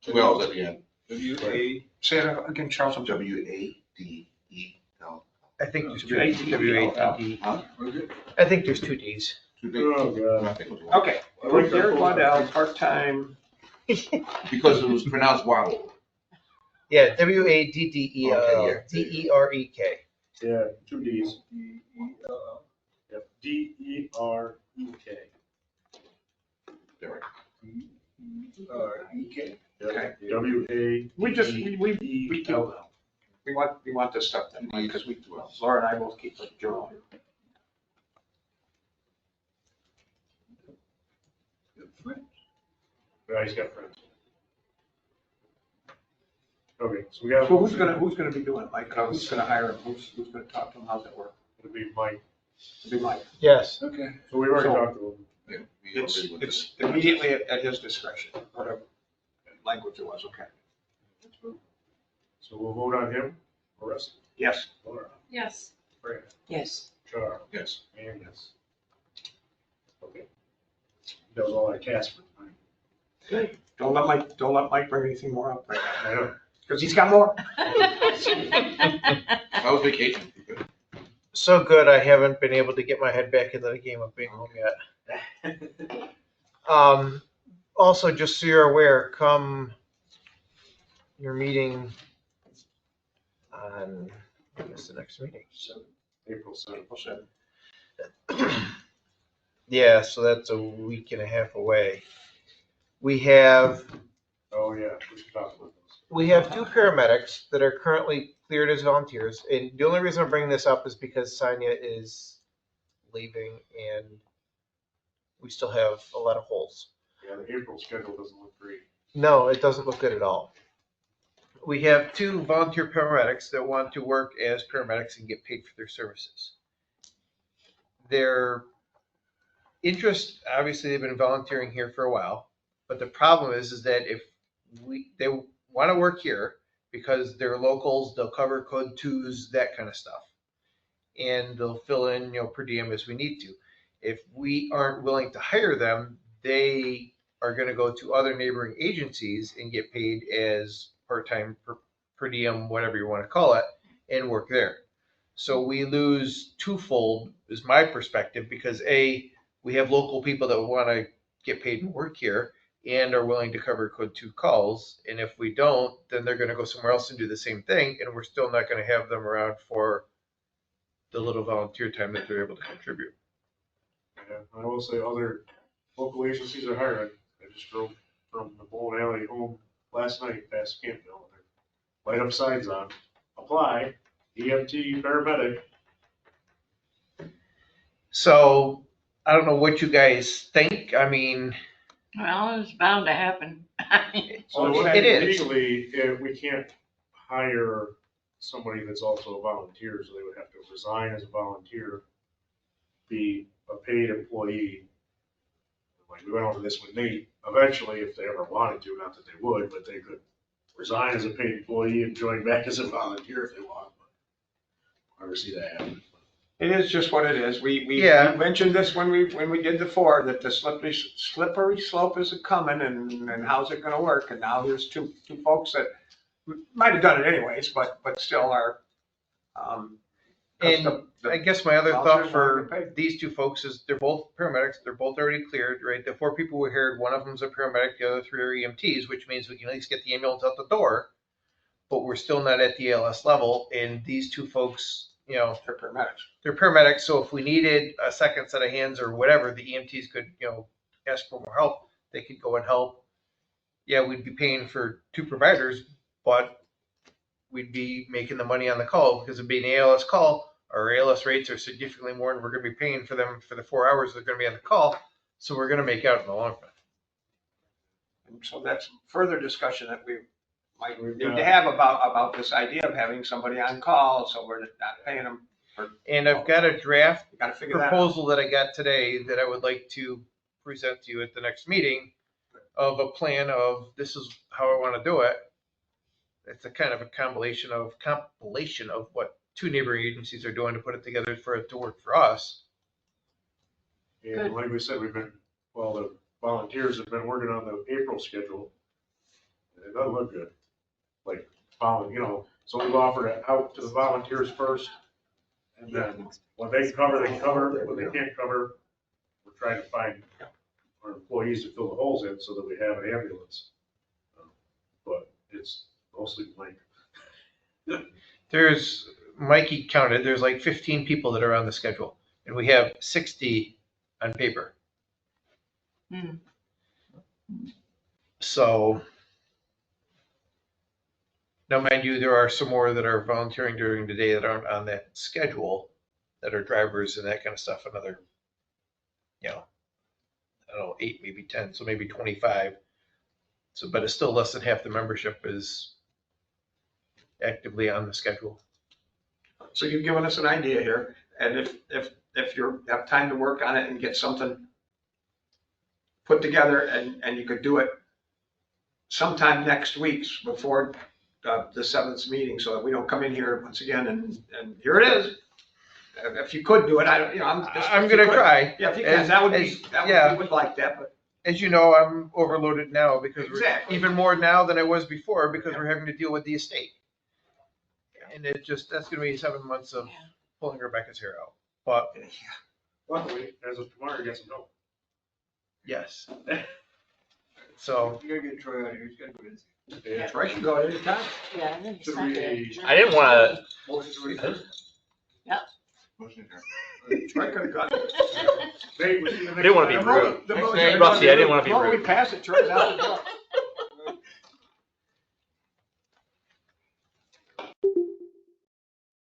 Two L's at the end. W-A. Say it again, Charles. I'm sorry. WADEL. I think there's two W-A-D-D. Ds. W-A-D-D. Huh? Was it? I think there's 2 Ds. Two days. Oh, God. I think it was one. Okay, with Derek Waddell, part-time. Because it was pronounced Waddle. Yeah, W-A-D-D-E-L, Okay, yeah. D-E-R-E-K. Yeah, 2 Ds. D-E-L-L. Yep, D-E-R-E-K. Derek. D-E-R-E-K. Okay. W-A-D-D-E-L-L. We want this stuff then, because Laura and I both keep a journal. Yeah, he's got friends. Okay, so we got. So who's gonna be doing it, Mike? Who's gonna hire him? Who's gonna talk to him? How's that work? It'll be Mike. It'll be Mike. Yes. Okay. So we've already So- talked to him. Yeah, we already went It's immediately at his discretion, whatever language it was, okay. So we'll vote on him, or rest. Yes. Laura, Yes. Fran, Yes. Charles, Yes. and yes. Okay. That was all I cast for tonight. Good. Don't let Mike bring anything more up, right? I know. Because he's got more. How was vacation? Good. So good, I haven't been able to get my head back into the game of being home yet. Also, just so you're aware, come your meeting on That's the next meeting. April 7th. Yeah, so that's a week and a half away. We have Oh, yeah, we should talk about this. We have two paramedics that are currently cleared as volunteers, and the only reason I'm bringing this up is because Sonia is leaving, and we still have a lot of holes. Yeah, the April schedule doesn't look great. No, it doesn't look good at all. We have two volunteer paramedics that want to work as paramedics and get paid for their services. Their interest, obviously, they've been volunteering here for a while, but the problem is that if they want to work here because they're locals, they'll cover code twos, that kind of stuff, and they'll fill in, per diem as we need to. If we aren't willing to hire them, they are going to go to other neighboring agencies and get paid as part-time, per diem, whatever you want to call it, and work there. So we lose twofold, is my perspective, because A, we have local people that want to get paid and work here and are willing to cover code 2 calls. And if we don't, then they're going to go somewhere else and do the same thing. And we're still not going to have them around for the little volunteer time that they're able to contribute. Yeah, I will say other local agencies are hiring. I just drove from the bowling alley home last night past Campbell. Light up signs on, apply, EMT, paramedic. So I don't know what you guys think. I mean, Well, it's bound to happen. So it is. legally, we can't hire somebody that's also a volunteer, so they would have to resign as a volunteer, be a paid employee. Like we went over this with Nate, eventually, if they ever wanted to, not that they would, but they could resign as a paid employee and join back as a volunteer if they want. But I never see that happen. It is just what it is. We Yeah. mentioned this when we did the four, that the slippery slope is coming, and how's it gonna work? And now here's two folks that might have done it anyways, but still are. And I guess my other thought volunteers wanna get for paid. these two folks is they're both paramedics. They're both already cleared, right? The 4 people we hired, one of them's a paramedic, the other 3 are EMTs, which means we can at least get the ambulance out the door, but we're still not at the ALS level. And these 2 folks, They're paramedics. they're paramedics. So if we needed a second set of hands or whatever, the EMTs could, ask for more help. They could go and help. Yeah, we'd be paying for 2 providers, but we'd be making the money on the call because it'd be an ALS call. Our ALS rates are significantly more, and we're going to be paying for them for the 4 hours they're going to be on the call. So we're going to make out in the long run. And so that's further discussion that we might need to have about this idea of having somebody on call, so we're not paying them. And I've got a draft We gotta figure that out. proposal that I got today that I would like to present to you at the next meeting of a plan of this is how I want to do it. It's a kind of a compilation of what 2 neighboring agencies are doing to put it together for it to work for us. And like we said, the volunteers have been working on the April schedule. And it doesn't look good. Like, so we've offered it out to the volunteers first. And then what they can cover, they can cover. What they can't cover, we're trying to find our employees to fill the holes in so that we have an ambulance. But it's mostly blank. Mikey counted, there's like 15 people that are on the schedule, and we have 60 on paper. So, now mind you, there are some more that are volunteering during the day that aren't on that schedule, that are drivers and that kind of stuff, another, I don't know, 8, maybe 10, so maybe 25. So, but it's still less than half the membership is actively on the schedule. So you've given us an idea here, and if you have time to work on it and get something put together, and you could do it sometime next week before the 7th meeting, so that we don't come in here once again and here it is. If you could do it, I'm gonna try. Yeah, if you can, we would like that, but. As you know, I'm overloaded now because Exactly. we're even more now than I was before because we're having to deal with the estate. And that's going to be 7 months of pulling Rebecca's hair out. But Luckily, as of tomorrow, you get some help. yes. So You gotta get Troy out of here, he's gotta go busy. And Troy can go at any time. Yeah, and then should second. we, I didn't want to. motion to adjourn? Motion adjourned. Troy could have gone. Nate, we'll see you next I didn't wanna be time. rude. The Thanks, motion- Nate. Rusty, I didn't want to be the moment rude. we pass it, Troy's out the door.